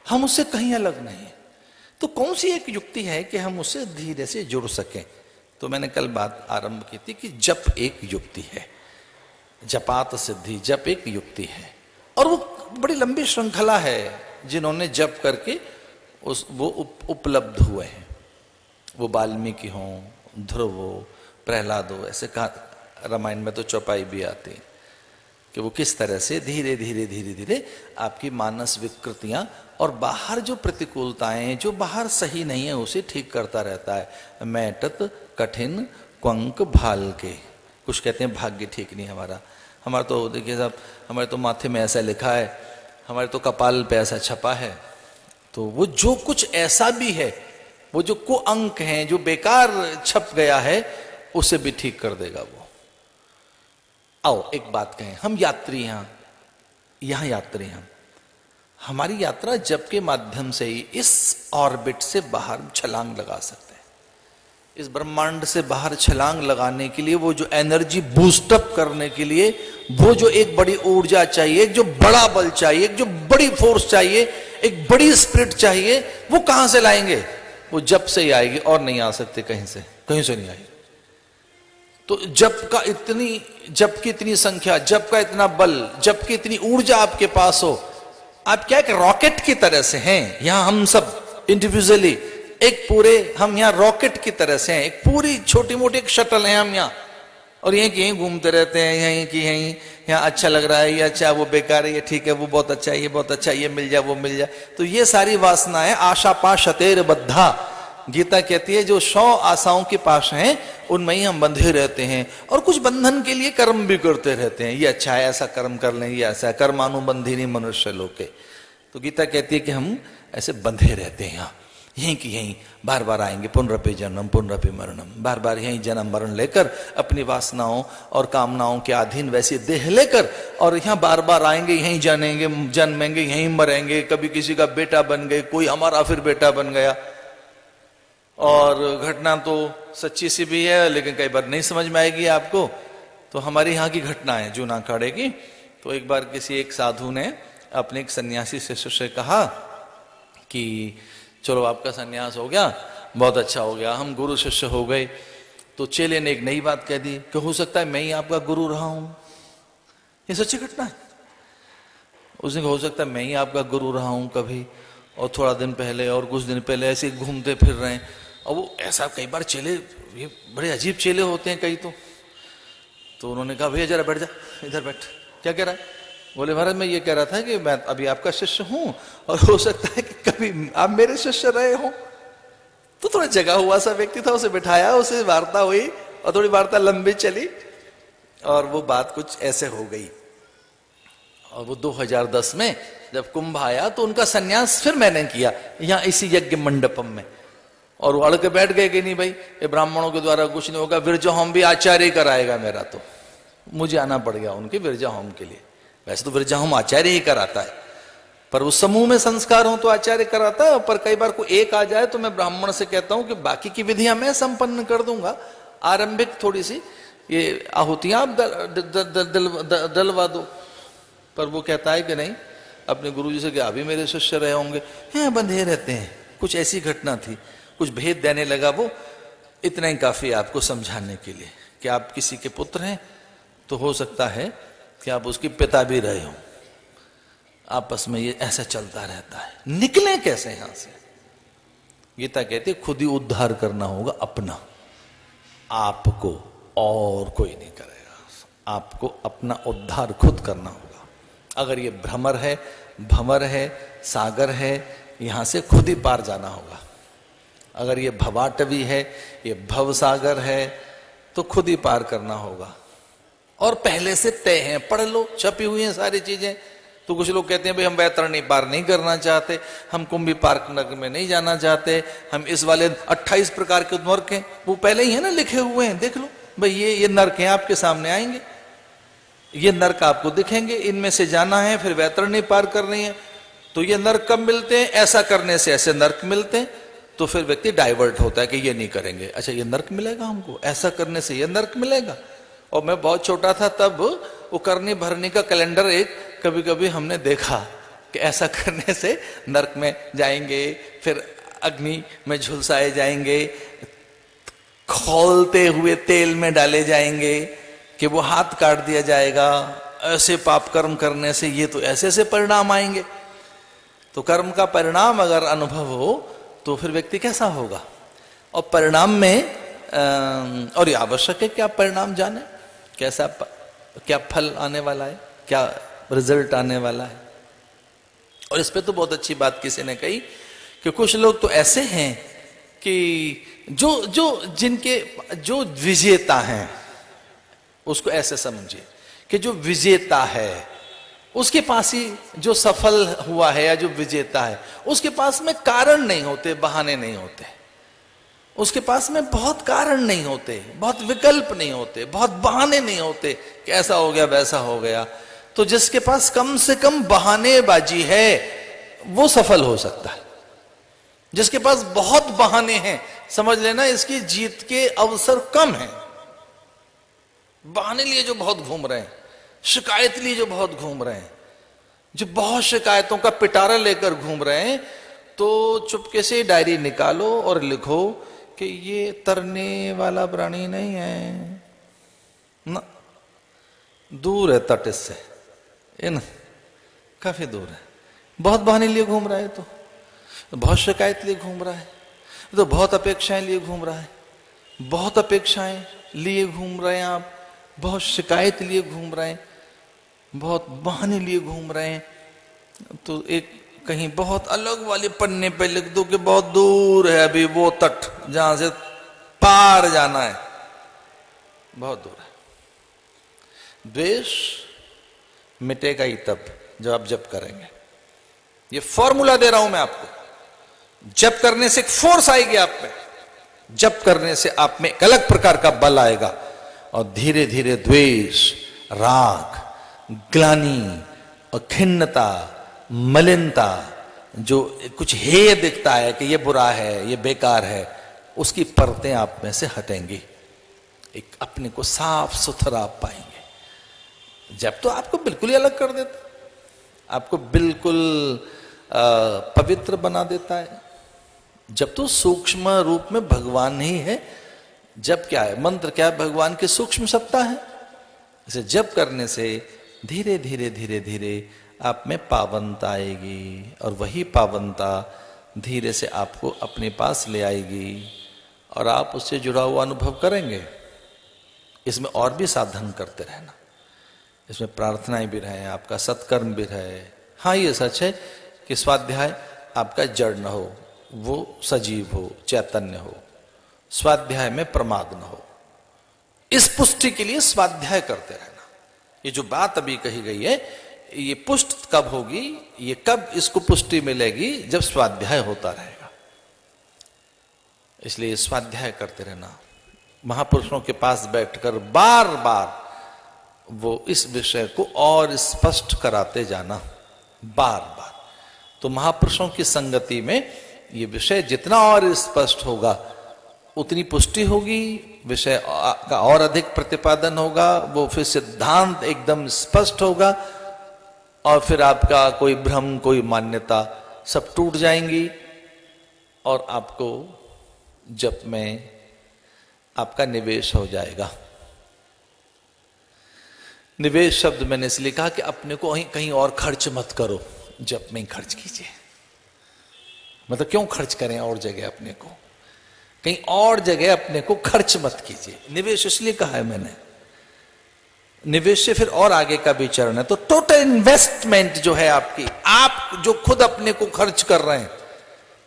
हम उससे कहीं अलग नहीं है। तो कौन सी एक युक्ति है कि हम उससे धीरे से जुड़ सकें? तो मैंने कल बात आरंभ की थी कि जप एक युक्ति है, जपात सिद्धि, जप एक युक्ति है। और वो बड़ी लंबी श्रृंखला है जिन्होंने जप करके वो उपलब्ध हुए हैं। वो वाल्मीकि हो, ध्रुव हो, प्रहलाद हो, ऐसे कहा रामायण में तो चौपाई भी आती है कि वो किस तरह से धीरे धीरे धीरे धीरे आपकी मानस विकृतियां और बाहर जो प्रतिकूलताएं, जो बाहर सही नहीं है, उसे ठीक करता रहता है। मैटत कठिन क्वंक भाल के, कुछ कहते हैं भाग्य ठीक नहीं हमारा। हमारा तो देखिए साहब, हमारे तो माथे में ऐसा लिखा है, हमारे तो कपाल पे ऐसा छपा है। तो वो जो कुछ ऐसा भी है, वो जो को अंक हैं, जो बेकार छप गया है, उसे भी ठीक कर देगा वो। आओ एक बात कहें, हम यात्री हैं, यहां यात्री हैं। हमारी यात्रा जप के माध्यम से ही इस ऑर्बिट से बाहर छलांग लगा सकते हैं। इस ब्रह्मांड से बाहर छलांग लगाने के लिए, वो जो एनर्जी बूस्टअप करने के लिए, वो जो एक बड़ी ऊर्जा चाहिए, एक जो बड़ा बल चाहिए, एक जो बड़ी फोर्स चाहिए, एक बड़ी स्पिरिट चाहिए, वो कहां से लाएंगे? वो जप से ही आएगी और नहीं आ सकते कहीं से नहीं आएगी। तो जप की इतनी संख्या, जप का इतना बल, जप की इतनी ऊर्जा आपके पास हो, आप क्या एक रॉकेट की तरह से हैं यहां। हम सब इंडिविजुअली एक पूरे, हम यहां रॉकेट की तरह से हैं, एक पूरी छोटी मोटी एक शटल है हम यहां, और यहीं की यहीं घूमते रहते हैं, यहीं की यहीं, यहाँ अच्छा लग रहा है, ये अच्छा, वो बेकार है, ये ठीक है, वो बहुत अच्छा है, ये बहुत अच्छा है, ये मिल जाए, वो मिल जाए। तो ये सारी वासनाएं आशा पाश शतेर बद्धा, गीता कहती है जो 100 आशाओं के पास हैं उनमें ही हम बंधे रहते हैं, और कुछ बंधन के लिए कर्म भी करते रहते हैं, ये अच्छा है, ऐसा कर्म कर लें, ये ऐसा है, कर्मानुबंधिनी मनुष्य लोके। तो गीता कहती है कि हम ऐसे बंधे रहते हैं यहाँ, यहीं की यहीं, बार बार आएंगे, पुनरपि जन्म पुनरपि मरणम, बार बार यहीं जन्म मरण लेकर अपनी वासनाओं और कामनाओं के अधीन वैसे देह लेकर, और यहाँ बार बार आएंगे, यहीं जानेंगे, जन्मेंगे, यहीं मरेंगे, कभी किसी का बेटा बन गए, कोई हमारा फिर बेटा बन गया। और घटना तो सच्ची सी भी है, लेकिन कई बार नहीं समझ में आएगी आपको। तो हमारे यहाँ की घटना है जूना अखाड़े की। तो एक बार किसी एक साधु ने अपने एक सन्यासी शिष्य से कहा कि चलो आपका सन्यास हो गया, बहुत अच्छा हो गया, हम गुरु शिष्य हो गए। तो चेले ने एक नई बात कह दी कि हो सकता है मैं ही आपका गुरु रहा हूं। ये सच्ची घटना है। उसने हो सकता है मैं ही आपका गुरु रहा हूं कभी, और थोड़ा दिन पहले और कुछ दिन पहले ऐसे घूमते फिर रहे हैं। और वो ऐसा कई बार चेले, ये बड़े अजीब चेले होते हैं कई। तो उन्होंने कहा भैया जरा बैठ जा, इधर बैठ, क्या कह रहा है? बोले महाराज मैं ये कह रहा था कि मैं अभी आपका शिष्य हूं, और हो सकता है कि कभी आप मेरे शिष्य रहे हो। तो थोड़ा जगा हुआ सा व्यक्ति था, उसे बिठाया, उसे वार्ता हुई, और थोड़ी वार्ता लंबी चली, और वो बात कुछ ऐसे हो गई। और वो 2010 में जब कुंभ आया तो उनका सन्यास फिर मैंने किया यहाँ इसी यज्ञ मंडपम में। और वो अड़ के बैठ गए कि नहीं भाई ये ब्राह्मणों के द्वारा कुछ नहीं होगा, विरजा होम भी आचार्य कराएगा मेरा। तो मुझे आना पड़ गया उनके विरजा होम के लिए। वैसे तो विरजा होम आचार्य ही कराता है, पर उस समूह में संस्कार हो तो आचार्य कराता है। पर कई बार कोई एक आ जाए तो मैं ब्राह्मण से कहता हूं कि बाकी की विधियां मैं संपन्न कर दूंगा, आरंभिक थोड़ी सी ये आहुतियां आप डलवा दो। पर वो कहता है कि नहीं, अपने गुरुजी से क्या अभी मेरे शिष्य रहे होंगे, हैं बंधे रहते हैं। कुछ ऐसी घटना थी, कुछ भेद देने लगा वो। इतना ही काफी आपको समझाने के लिए कि आप किसी के पुत्र हैं तो हो सकता है कि आप उसके पिता भी रहे हो। आपस में ये ऐसा चलता रहता है। निकले कैसे यहां से? गीता कहती है खुद ही उद्धार करना होगा अपना, आपको, और कोई नहीं करेगा। आपको अपना उद्धार खुद करना होगा। अगर ये भ्रमर है, भंवर है, सागर है, यहां से खुद ही पार जाना होगा। अगर ये भवाटवी है, ये भव सागर है, तो खुद ही पार करना होगा। और पहले से तय है, पढ़ लो, छपी हुई हैं सारी चीजें। तो कुछ लोग कहते हैं भाई हम वैतरणी पार नहीं करना चाहते, हम कुंभी पार्क नगर में नहीं जाना चाहते, हम इस वाले 28 प्रकार के नर्क हैं, वो पहले ही है ना लिखे हुए हैं, देख लो भाई ये नर्क हैं, आपके सामने आएंगे, ये नर्क आपको दिखेंगे, इनमें से जाना है, फिर वैतरणी पार करनी है। तो ये नर्क कब मिलते हैं? ऐसा करने से ऐसे नर्क मिलते हैं। तो फिर व्यक्ति डाइवर्ट होता है कि ये नहीं करेंगे, अच्छा ये नर्क मिलेगा हमको, ऐसा करने से ये नर्क मिलेगा। और मैं बहुत छोटा था तब वो करनी भरनी का कैलेंडर एक कभी कभी हमने देखा कि ऐसा करने से नर्क में जाएंगे, फिर अग्नि में झुलसाए जाएंगे, खौलते हुए तेल में डाले जाएंगे, कि वो हाथ काट दिया जाएगा, ऐसे पाप कर्म करने से ये तो ऐसे ऐसे परिणाम आएंगे। तो कर्म का परिणाम अगर अनुभव हो तो फिर व्यक्ति कैसा होगा? और परिणाम में और ये आवश्यक है कि आप परिणाम जाने, कैसा क्या फल आने वाला है, क्या रिजल्ट आने वाला है। और इस पे तो बहुत अच्छी बात किसी ने कही कि कुछ लोग तो ऐसे हैं कि जो विजेता हैं, उसको ऐसे समझिए कि जो विजेता है उसके पास ही जो सफल हुआ है या जो विजेता है उसके पास में कारण नहीं होते, बहाने नहीं होते, उसके पास में बहुत कारण नहीं होते, बहुत विकल्प नहीं होते, बहुत बहाने नहीं होते कि ऐसा हो गया वैसा हो गया। तो जिसके पास कम से कम बहानेबाजी है वो सफल हो सकता है। जिसके पास बहुत बहाने हैं, समझ लेना इसकी जीत के अवसर कम हैं। बहाने लिए जो बहुत घूम रहे हैं, शिकायत लिए जो बहुत घूम रहे हैं, जो बहुत शिकायतों का पिटारा लेकर घूम रहे हैं, तो चुपके से डायरी निकालो और लिखो कि ये तरने वाला प्राणी नहीं है ना, दूर है तट इससे, ये ना काफी दूर है। बहुत बहाने लिए घूम रहा है, तो बहुत शिकायत लिए घूम रहा है, तो बहुत अपेक्षाएं लिए घूम रहा है, बहुत अपेक्षाएं लिए घूम रहे हैं आप, बहुत शिकायत लिए घूम रहे हैं, बहुत बहाने लिए घूम रहे हैं। तो एक कहीं बहुत अलग वाले पन्ने पे लिख दो कि बहुत दूर है अभी वो तट जहां से पार जाना है, बहुत दूर है। द्वेष मिटेगा ही तब जब आप जप करेंगे। ये फॉर्मूला दे रहा हूं मैं आपको। जप करने से एक फोर्स आएगी आप में, जप करने से आप में एक अलग प्रकार का बल आएगा, और धीरे धीरे द्वेष, राग, ग्लानि और खिन्नता, मलिनता, जो कुछ हेय दिखता है कि ये बुरा है, ये बेकार है, उसकी परतें आप में से हटेंगी। एक अपने को साफ सुथरा आप पाएंगे। जब तो आपको बिल्कुल ही अलग कर देता, आपको बिल्कुल पवित्र बना देता है। जब तो सूक्ष्म रूप में भगवान ही है। जब क्या है, मंत्र क्या है, भगवान की सूक्ष्म सत्ता है। इसे जप करने से धीरे धीरे धीरे धीरे आप में पावनता आएगी, और वही पावनता धीरे से आपको अपने पास ले आएगी, और आप उससे जुड़ा हुआ अनुभव करेंगे। इसमें और भी साधन करते रहना, इसमें प्रार्थनाएं भी रहे, आपका सत्कर्म भी रहे। हाँ, ये सच है कि स्वाध्याय आपका जड़ न हो, वो सजीव हो, चैतन्य हो, स्वाध्याय में प्रमाद न हो। इस पुष्टि के लिए स्वाध्याय करते रहना। ये जो बात अभी कही गई है, ये पुष्ट कब होगी, ये कब इसको पुष्टि मिलेगी, जब स्वाध्याय होता रहेगा। इसलिए स्वाध्याय करते रहना, महापुरुषों के पास बैठकर बार बार वो इस विषय को और स्पष्ट कराते जाना, बार बार। तो महापुरुषों की संगति में ये विषय जितना और स्पष्ट होगा, उतनी पुष्टि होगी, विषय का और अधिक प्रतिपादन होगा, वो फिर सिद्धांत एकदम स्पष्ट होगा, और फिर आपका कोई भ्रम, कोई मान्यता सब टूट जाएंगी, और आपको जप में आपका निवेश हो जाएगा। निवेश शब्द मैंने इसलिए कहा कि अपने को कहीं और खर्च मत करो, जप में ही खर्च कीजिए। मतलब क्यों खर्च करें और जगह अपने को, कहीं और जगह अपने को खर्च मत कीजिए। निवेश इसलिए कहा है मैंने, निवेश से फिर और आगे का भी चरण है। तो टोटल इन्वेस्टमेंट जो है आपकी, आप जो खुद अपने को खर्च कर रहे हैं,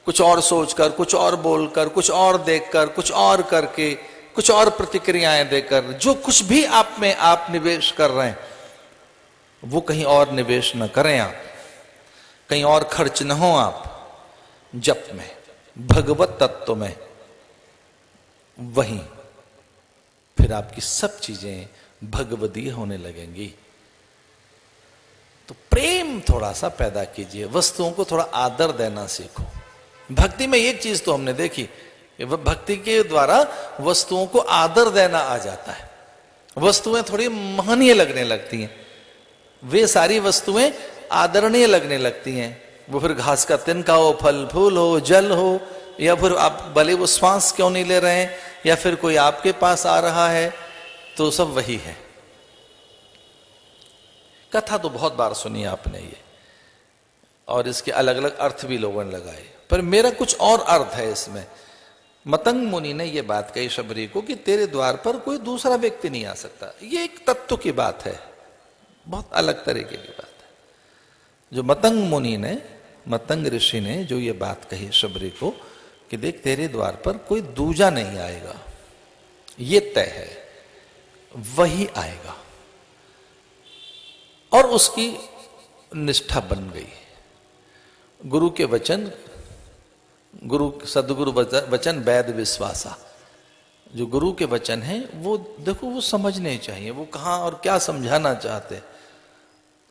कुछ और सोचकर, कुछ और बोलकर, कुछ और देखकर, कुछ और करके, कुछ और प्रतिक्रियाएं देकर, जो कुछ भी आप में आप निवेश कर रहे हैं, वो कहीं और निवेश न करें आप, कहीं और खर्च न हो आप। जप में, भगवत तत्व में, वहीं फिर आपकी सब चीजें भगवदीय होने लगेंगी। तो प्रेम थोड़ा सा पैदा कीजिए, वस्तुओं को थोड़ा आदर देना सीखो। भक्ति में एक चीज तो हमने देखी, भक्ति के द्वारा वस्तुओं को आदर देना आ जाता है। वस्तुएं थोड़ी महनीय लगने लगती हैं, वे सारी वस्तुएं आदरणीय लगने लगती हैं। वो फिर घास का तिनका हो, फल फूल हो, जल हो, या फिर आप भले वो श्वास क्यों नहीं ले रहे हैं, या फिर कोई आपके पास आ रहा है, तो सब वही है। कथा तो बहुत बार सुनी आपने ये, और इसके अलग अलग अर्थ भी लोगों ने लगाए, पर मेरा कुछ और अर्थ है इसमें। मतंग मुनि ने यह बात कही शबरी को कि तेरे द्वार पर कोई दूसरा व्यक्ति नहीं आ सकता। ये एक तत्व की बात है, बहुत अलग तरीके की बात है। जो मतंग मुनि ने, मतंग ऋषि ने जो ये बात कही शबरी को कि देख तेरे द्वार पर कोई दूजा नहीं आएगा, ये तय है, वही आएगा, और उसकी निष्ठा बन गई। गुरु के वचन, गुरु सदगुरु वचन वेद विश्वासा, जो गुरु के वचन हैं वो देखो, वो समझने चाहिए, वो कहाँ और क्या समझाना चाहते हैं।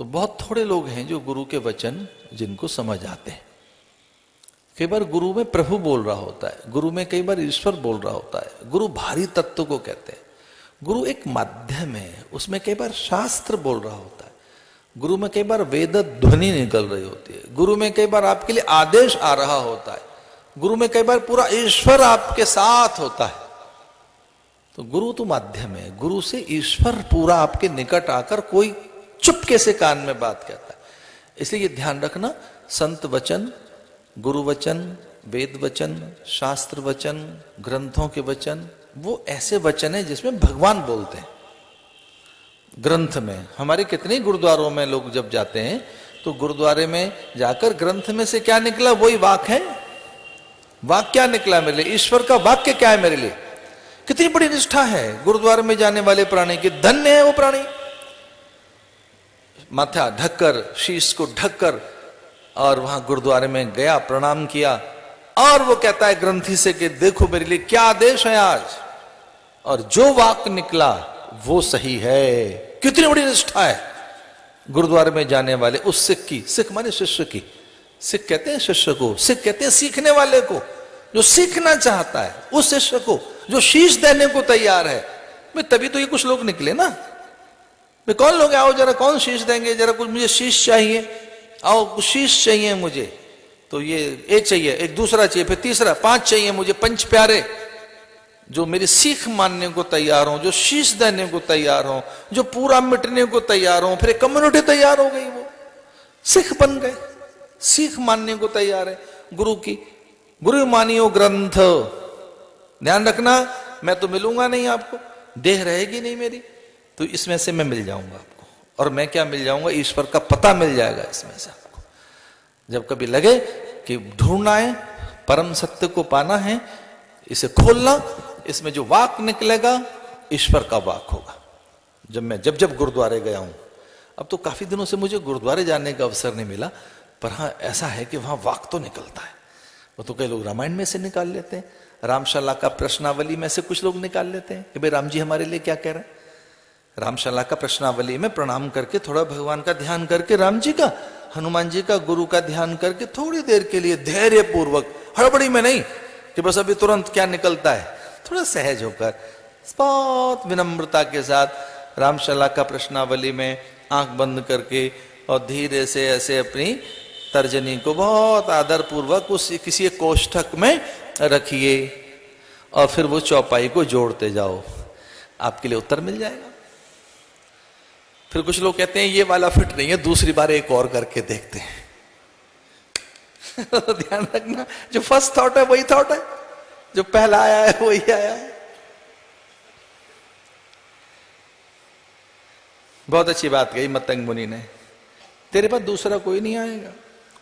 तो बहुत थोड़े लोग हैं जो गुरु के वचन जिनको समझ आते हैं। कई बार गुरु में प्रभु बोल रहा होता है, गुरु में कई बार ईश्वर बोल रहा होता है। गुरु भारी तत्व को कहते हैं। गुरु एक माध्यम है, उसमें कई बार शास्त्र बोल रहा होता है। गुरु में कई बार वेद ध्वनि निकल रही होती है। गुरु में कई बार आपके लिए आदेश आ रहा होता है। गुरु में कई बार पूरा ईश्वर आपके साथ होता है। तो गुरु तो माध्यम है। गुरु से ईश्वर पूरा आपके निकट आकर कोई चुपके से कान में बात कहता है। इसलिए ये ध्यान रखना, संत वचन, गुरु वचन, वेद वचन, शास्त्र वचन, ग्रंथों के वचन, वो ऐसे वचन है जिसमें भगवान बोलते हैं। ग्रंथ में हमारे कितने गुरुद्वारों में लोग जब जाते हैं तो गुरुद्वारे में जाकर ग्रंथ में से क्या निकला वही वाक है। वाक क्या निकला मेरे लिए, ईश्वर का वाक्य क्या है मेरे लिए। कितनी बड़ी निष्ठा है गुरुद्वारे में जाने वाले प्राणी की। धन्य है वो प्राणी। माथा ढककर, शीश को ढककर और वहां गुरुद्वारे में गया, प्रणाम किया और वो कहता है ग्रंथी से कि देखो मेरे लिए क्या आदेश है आज, और जो वाक निकला वो सही है। कितनी बड़ी निष्ठा है गुरुद्वारे में जाने वाले उस सिख की। सिख माने शिष्य की। सिख कहते हैं शिष्य को, सिख कहते हैं सीखने वाले को, जो सीखना चाहता है, उस शिष्य को जो शीश देने को तैयार है। भाई तभी तो ये कुछ लोग निकले ना। भाई कौन लोग आओ जरा, कौन शीश देंगे जरा, कुछ मुझे शीश चाहिए, आओ कुछ शीश चाहिए मुझे। तो ये एक चाहिए, एक दूसरा चाहिए, फिर तीसरा, 5 चाहिए मुझे, 5 प्यारे जो मेरी सीख मानने को तैयार हो, जो शीश देने को तैयार हो, जो पूरा मिटने को तैयार हो। फिर एक कम्युनिटी तैयार हो गई, वो सिख बन गए, सीख मानने को तैयार है गुरु की। गुरु मानियो ग्रंथ। ध्यान रखना, मैं तो मिलूंगा नहीं आपको, देह रहेगी नहीं मेरी, तो इसमें से मैं मिल जाऊंगा आपको। और मैं क्या मिल जाऊंगा, ईश्वर का पता मिल जाएगा इसमें से आपको। जब कभी लगे कि ढूंढना है, परम सत्य को पाना है, इसे खोलना, इसमें जो वाक निकलेगा ईश्वर का वाक होगा। जब जब गुरुद्वारे गया हूं, अब तो काफी दिनों से मुझे गुरुद्वारे जाने का अवसर नहीं मिला, पर हाँ ऐसा है कि वहां वाक तो निकलता है। वो तो कई लोग रामायण में से निकाल लेते हैं, रामशाला का प्रश्नावली में से कुछ लोग निकाल लेते हैं कि भाई राम जी हमारे लिए क्या कह रहे हैं। रामशाला का प्रश्नावली में प्रणाम करके, थोड़ा भगवान का ध्यान करके, राम जी का, हनुमान जी का, गुरु का ध्यान करके थोड़ी देर के लिए धैर्य पूर्वक, हड़बड़ी में नहीं कि बस अभी तुरंत क्या निकलता है, थोड़ा सहज होकर बहुत विनम्रता के साथ रामशाला का प्रश्नावली में आंख बंद करके और धीरे से ऐसे अपनी तर्जनी को बहुत आदर पूर्वक उस किसी कोष्ठक में रखिए और फिर वो चौपाई को जोड़ते जाओ, आपके लिए उत्तर मिल जाएगा। फिर कुछ लोग कहते हैं ये वाला फिट नहीं है, दूसरी बार एक और करके देखते हैं। ध्यान रखना, जो फर्स्ट थॉट है वही थॉट है, जो पहला आया है वही आया है। बहुत अच्छी बात कही मतंग मुनि ने, तेरे पास दूसरा कोई नहीं आएगा,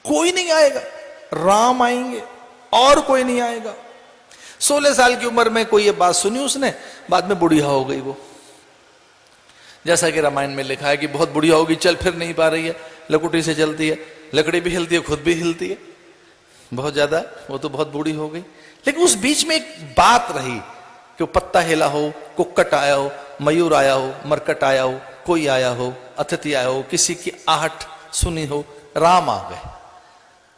कोई नहीं आएगा, राम आएंगे और कोई नहीं आएगा। 16 साल की उम्र में कोई ये बात सुनी उसने, बाद में बुढ़िया हो गई वो। जैसा कि रामायण में लिखा है कि बहुत बुढ़िया होगी, चल फिर नहीं पा रही है, लकुटी से चलती है, लकड़ी भी हिलती है, खुद भी हिलती है, बहुत ज्यादा, वो तो बहुत बूढ़ी हो गई। लेकिन उस बीच में एक बात रही कि पत्ता हिला हो, कुक्कट आया हो, मयूर आया हो, मरकट आया हो, कोई आया हो, अतिथि आया हो, किसी की आहट सुनी हो, राम आ गए।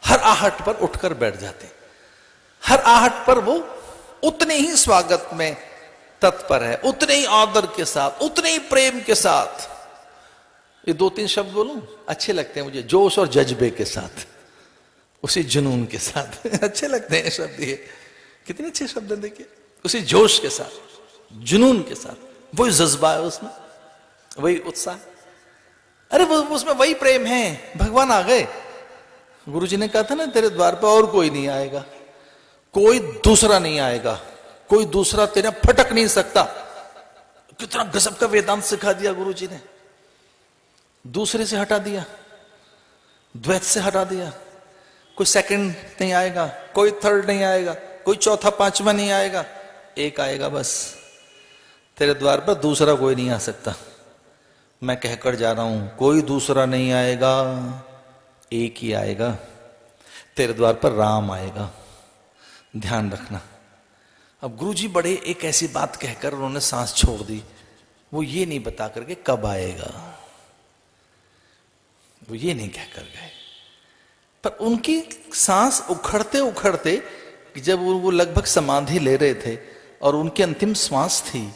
हर आहट पर उठकर बैठ जाते, हर आहट पर वो उतने ही स्वागत में तत्पर है, उतने ही आदर के साथ, उतने ही प्रेम के साथ। ये 2-3 शब्द बोलूं, अच्छे लगते हैं मुझे, जोश और जज्बे के साथ, उसी जुनून के साथ अच्छे लगते हैं शब्द ये। कितने अच्छे शब्द हैं देखिए, उसी जोश के साथ, जुनून के साथ, वही जज्बा है उसमें, वही उत्साह। अरे वो उसमें वही प्रेम है। भगवान आ गए। गुरुजी ने कहा था ना, तेरे द्वार पर और कोई नहीं आएगा, कोई दूसरा नहीं आएगा, कोई दूसरा तेरा फटक नहीं सकता। कितना गजब का वेदांत सिखा दिया गुरुजी ने। दूसरे से हटा दिया, द्वैत से हटा दिया। कोई सेकंड नहीं आएगा, कोई थर्ड नहीं आएगा, कोई चौथा पांचवा नहीं आएगा, एक आएगा बस। तेरे द्वार पर दूसरा कोई नहीं आ सकता। मैं कहकर जा रहा हूं, कोई दूसरा नहीं आएगा, एक ही आएगा। तेरे द्वार पर राम आएगा, ध्यान रखना। अब गुरुजी बड़े एक ऐसी बात कहकर उन्होंने सांस छोड़ दी। वो ये नहीं बता करके कब आएगा, वो ये नहीं कहकर गए। पर उनकी सांस उखड़ते उखड़ते जब वो लगभग समाधि ले रहे थे और उनकी अंतिम श्वास थी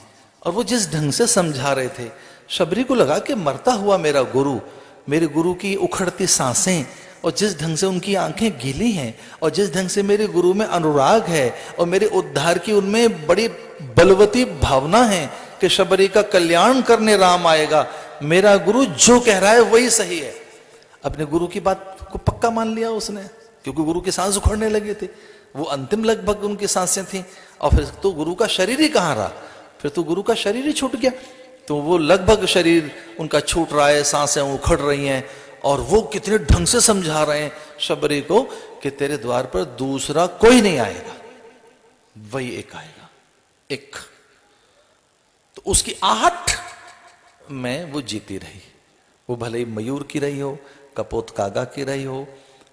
और वो जिस ढंग से समझा रहे थे, शबरी को लगा कि मरता हुआ मेरा गुरु, मेरे गुरु की उखड़ती सांसें और जिस ढंग से उनकी आंखें गीली हैं और जिस ढंग से मेरे गुरु में अनुराग है और मेरे उद्धार की उनमें बड़ी बलवती भावना है कि शबरी का कल्याण करने राम आएगा, मेरा गुरु जो कह रहा है वही सही है। अपने गुरु की बात को पक्का मान लिया उसने, क्योंकि गुरु की सांस उखड़ने लगे थे, वो अंतिम लगभग उनकी सांसें थी। और फिर तो गुरु का शरीर ही कहाँ रहा, फिर तो गुरु का शरीर ही छूट गया। तो वो लगभग शरीर उनका छूट रहा है, सांसें उखड़ रही हैं और वो कितने ढंग से समझा रहे हैं शबरी को कि तेरे द्वार पर दूसरा कोई नहीं आएगा, वही एक आएगा, एक। तो उसकी आहट में वो जीती रही। वो भले ही मयूर की रही हो, कपोत कागा की रही हो,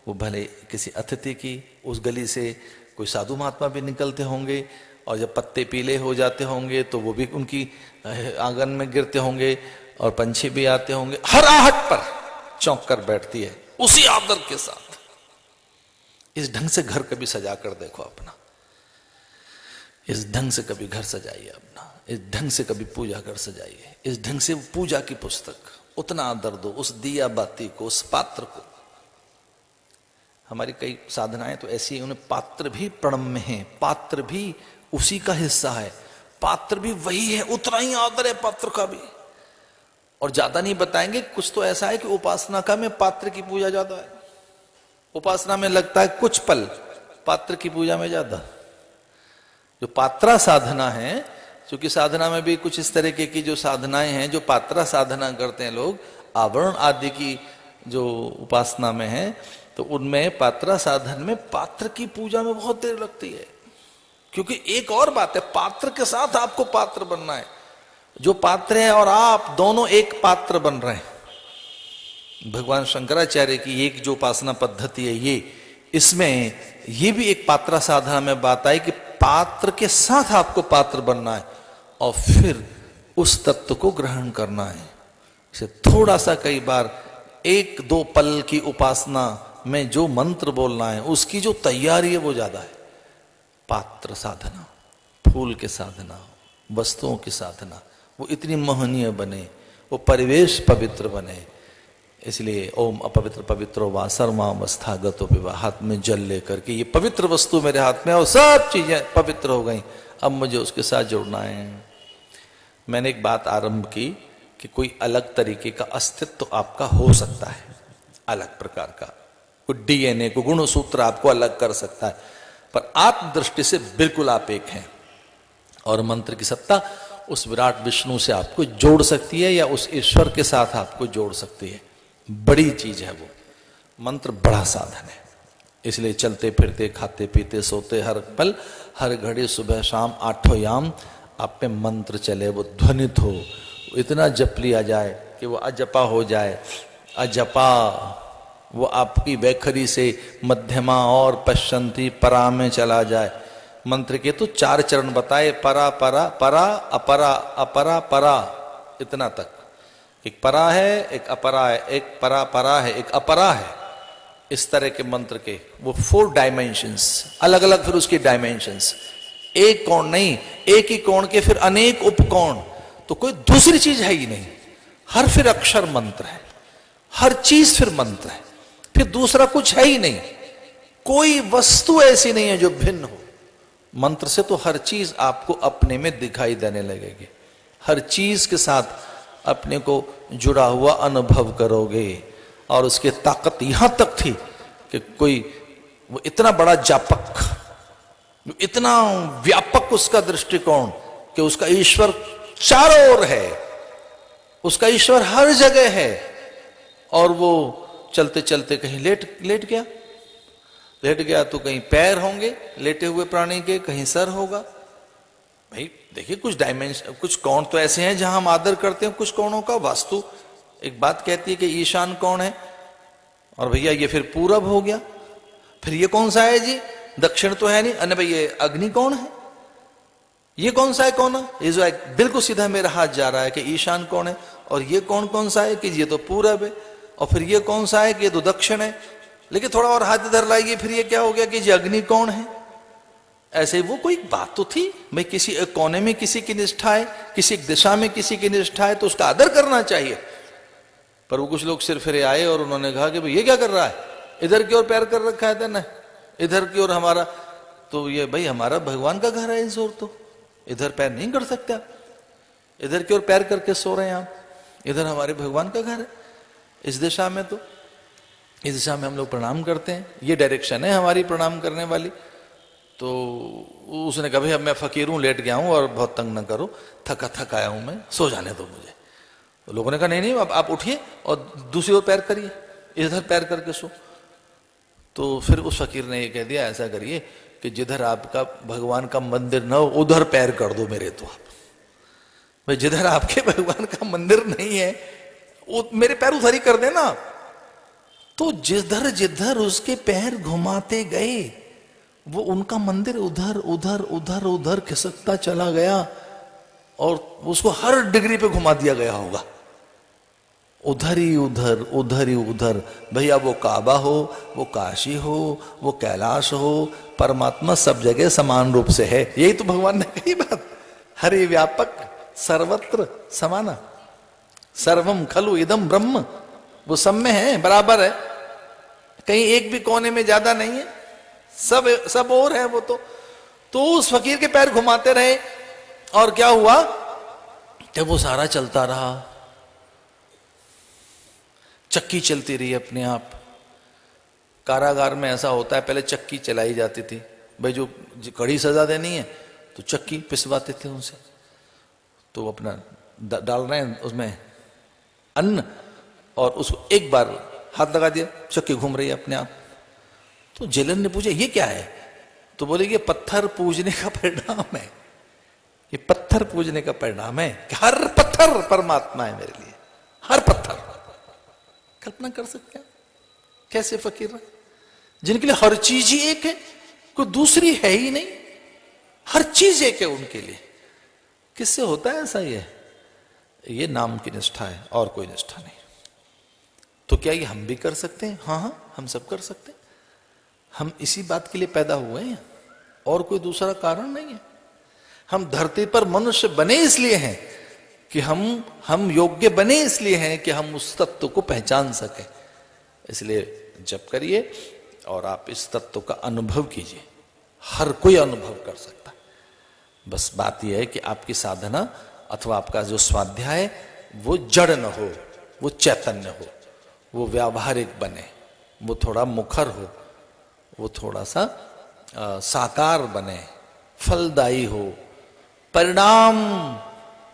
वो भले किसी अतिथि की, उस गली से कोई साधु महात्मा भी निकलते होंगे और जब पत्ते पीले हो जाते होंगे तो वो भी उनकी आंगन में गिरते होंगे और पंछी भी आते होंगे, हर आहट पर चौंक कर बैठती है उसी आदर के साथ। इस ढंग से घर कभी सजा कर देखो अपना, इस ढंग से कभी घर सजाइए अपना, इस ढंग से कभी पूजा घर सजाइए, इस ढंग से पूजा की पुस्तक उतना आदर दो उस दिया बाती को, उस पात्र को। हमारी कई साधनाएं तो ऐसी हैं, उन्हें पात्र भी प्रणम्य है, पात्र भी उसी का हिस्सा है, पात्र भी वही है, उतना ही आदर है पात्र का भी। और ज्यादा नहीं बताएंगे, कुछ तो ऐसा है कि उपासना का में पात्र की पूजा ज्यादा है, उपासना में लगता है कुछ पल, पात्र की पूजा में ज्यादा। जो पात्रा साधना है, क्योंकि साधना में भी कुछ इस तरीके की जो साधनाएं हैं जो पात्रा साधना करते हैं लोग, आवरण आदि की जो उपासना में है, तो उनमें पात्रा साधन में पात्र की पूजा में बहुत देर लगती है। क्योंकि एक और बात है, पात्र के साथ आपको पात्र बनना है, जो पात्र है और आप दोनों एक पात्र बन रहे हैं। भगवान शंकराचार्य की एक जो उपासना पद्धति है ये, इसमें ये भी एक पात्रा साधना में बात आई कि पात्र के साथ आपको पात्र बनना है और फिर उस तत्व को ग्रहण करना है। इसे थोड़ा सा कई बार एक दो पल की उपासना में जो मंत्र बोलना है उसकी जो तैयारी है वो ज्यादा है। पात्र साधना, फूल के साधना, वस्तुओं की साधना, वो इतनी मोहनीय बने, वो परिवेश पवित्र बने। इसलिए ओम अपवित्र पवित्रो वा सर्वावस्थागतो विवाह, हाथ में जल लेकर के ये पवित्र वस्तु मेरे हाथ में और सब चीजें पवित्र हो गई, अब मुझे उसके साथ जुड़ना है। मैंने एक बात आरंभ की कि कोई अलग तरीके का अस्तित्व तो आपका हो सकता है, अलग प्रकार का कोई डीएनए को गुण सूत्र आपको अलग कर सकता है, पर आत्म दृष्टि से बिल्कुल आप एक हैं। और मंत्र की सत्ता उस विराट विष्णु से आपको जोड़ सकती है या उस ईश्वर के साथ आपको जोड़ सकती है। बड़ी चीज है वो मंत्र, बड़ा साधन है। इसलिए चलते फिरते खाते पीते सोते हर पल हर घड़ी सुबह शाम आठों याम आप पे मंत्र चले, वो ध्वनित हो, इतना जप लिया जाए कि वो अजपा हो जाए। अजपा वो आपकी वैखरी से मध्यमा और पश्चंती परा में चला जाए। मंत्र के तो 4 चरण बताए, परा परा परा अपरा अपरा परा, इतना तक। एक परा है, एक अपरा है, एक परा परा है, एक अपरा है। इस तरह के मंत्र के वो 4 डायमेंशंस, अलग अलग फिर उसकी डायमेंशंस, एक कोण नहीं, एक ही कोण के फिर अनेक उपकोण, तो कोई दूसरी चीज है ही नहीं। हर फिर अक्षर मंत्र है, हर चीज फिर मंत्र है, फिर दूसरा कुछ है ही नहीं। कोई वस्तु ऐसी नहीं है जो भिन्न हो। मंत्र से तो हर चीज आपको अपने में दिखाई देने लगेगी, हर चीज के साथ अपने को जुड़ा हुआ अनुभव करोगे। और उसकी ताकत यहां तक थी कि कोई वो इतना बड़ा जापक, इतना व्यापक उसका दृष्टिकोण कि उसका ईश्वर चारों ओर है, उसका ईश्वर हर जगह है। और वो चलते चलते कहीं लेट गया तो कहीं पैर होंगे लेटे हुए प्राणी के, कहीं सर होगा। भाई देखिए, कुछ डायमेंशन, कुछ कोण तो ऐसे हैं जहां हम आदर करते हैं, कुछ कोणों का वास्तु एक बात कहती है कि ईशान कौन है, और भैया ये फिर पूरब हो गया। फिर ये कौन सा है जी, दक्षिण तो है नहीं, अरे भाई ये अग्नि कौन है, ये कौन सा है कौन है, ये जो बिल्कुल सीधा मेरा हाथ जा रहा है कि ईशान कौन है, और ये कौन सा है कि ये तो पूरब है, और फिर ये कौन सा है कि ये तो दक्षिण है। लेकिन थोड़ा और हाथ इधर लाइए, फिर ये क्या हो गया कि ये अग्नि कौन है? ऐसे वो कोई बात तो थी भाई, किसी एक कोने में किसी की निष्ठा है, किसी एक दिशा में किसी की निष्ठा है, तो उसका आदर करना चाहिए। पर वो कुछ लोग सिर फिरे आए और उन्होंने कहा कि भाई ये क्या कर रहा है, इधर की ओर पैर कर रखा है ना, इधर की ओर हमारा, तो ये भाई हमारा भगवान का घर है, इस ओर तो इधर पैर नहीं कर सकते आप, इधर की ओर पैर करके सो रहे हैं आप, इधर हमारे भगवान का घर है, इस दिशा में, तो इस दिशा में हम लोग प्रणाम करते हैं, ये डायरेक्शन है हमारी प्रणाम करने वाली। तो उसने कहा भाई अब मैं फकीर हूं, लेट गया हूं और बहुत तंग न करो, थका थका आया हूं मैं, सो जाने दो मुझे। तो लोगों ने कहा नहीं नहीं, अब आप उठिए और दूसरी ओर पैर करिए, इधर पैर करके सो। तो फिर उस फकीर ने ये कह दिया ऐसा करिए कि जिधर आपका भगवान का मंदिर न हो उधर पैर कर दो मेरे, तो आप भाई जिधर आपके भगवान का मंदिर नहीं है वो मेरे पैर उधर ही कर देना। तो जिधर जिधर उसके पैर घुमाते गए वो उनका मंदिर उधर उधर उधर उधर खिसकता चला गया और उसको हर डिग्री पे घुमा दिया गया होगा, उधर ही उधर उधर ही उधर। भैया वो काबा हो, वो काशी हो, वो कैलाश हो, परमात्मा सब जगह समान रूप से है। यही तो भगवान ने कही बात, हरि व्यापक सर्वत्र समाना, सर्वम खलु इदम ब्रह्म, वो सब में है, बराबर है, कहीं एक भी कोने में ज्यादा नहीं है, सब और है वो। तो उस फकीर के पैर घुमाते रहे और क्या हुआ, जब वो सारा चलता रहा, चक्की चलती रही अपने आप। कारागार में ऐसा होता है, पहले चक्की चलाई जाती थी भाई, जो कड़ी सजा देनी है तो चक्की पिसवाते थे उनसे, तो अपना डाल रहे हैं उसमें अन्न और उसको एक बार हाथ लगा दिया, चक्की घूम रही है अपने आप। तो जेलर ने पूछा ये क्या है, तो बोले ये पत्थर पूजने का परिणाम है, ये पत्थर पूजने का परिणाम है कि हर पत्थर परमात्मा है मेरे लिए, हर पत्थर। कल्पना कर सकते हैं कैसे फकीर है जिनके लिए हर चीज ही एक है, कोई दूसरी है ही नहीं, हर चीज एक है उनके लिए। किससे होता है ऐसा? ये नाम की निष्ठा है और कोई निष्ठा नहीं। तो क्या ये हम भी कर सकते हैं? हाँ हाँ, हम सब कर सकते हैं। हम इसी बात के लिए पैदा हुए हैं और कोई दूसरा कारण नहीं है। हम धरती पर मनुष्य बने इसलिए हैं कि हम योग्य बने इसलिए हैं कि हम उस तत्व को पहचान सके। इसलिए जप करिए और आप इस तत्व का अनुभव कीजिए, हर कोई अनुभव कर सकता है। बस बात यह है कि आपकी साधना अथवा आपका जो स्वाध्याय है वो जड़ न हो, वो चैतन्य हो, वो व्यावहारिक बने, वो थोड़ा मुखर हो, वो थोड़ा सा साकार बने, फलदायी हो, परिणाम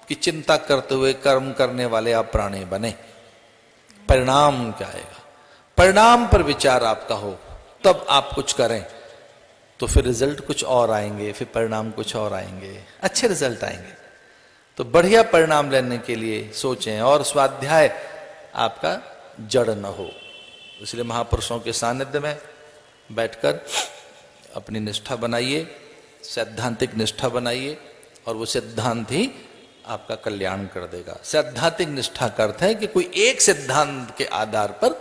की चिंता करते हुए कर्म करने वाले आप प्राणी बने। परिणाम क्या आएगा, परिणाम पर विचार आपका हो, तब आप कुछ करें तो फिर रिजल्ट कुछ और आएंगे, फिर परिणाम कुछ और आएंगे, अच्छे रिजल्ट आएंगे। तो बढ़िया परिणाम लेने के लिए सोचें और स्वाध्याय आपका जड़ न हो। इसलिए महापुरुषों के सानिध्य में बैठकर अपनी निष्ठा बनाइए, सैद्धांतिक निष्ठा बनाइए, और वो सिद्धांत ही आपका कल्याण कर देगा। सैद्धांतिक निष्ठा का अर्थ है कि कोई एक सिद्धांत के आधार पर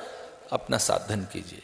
अपना साधन कीजिए।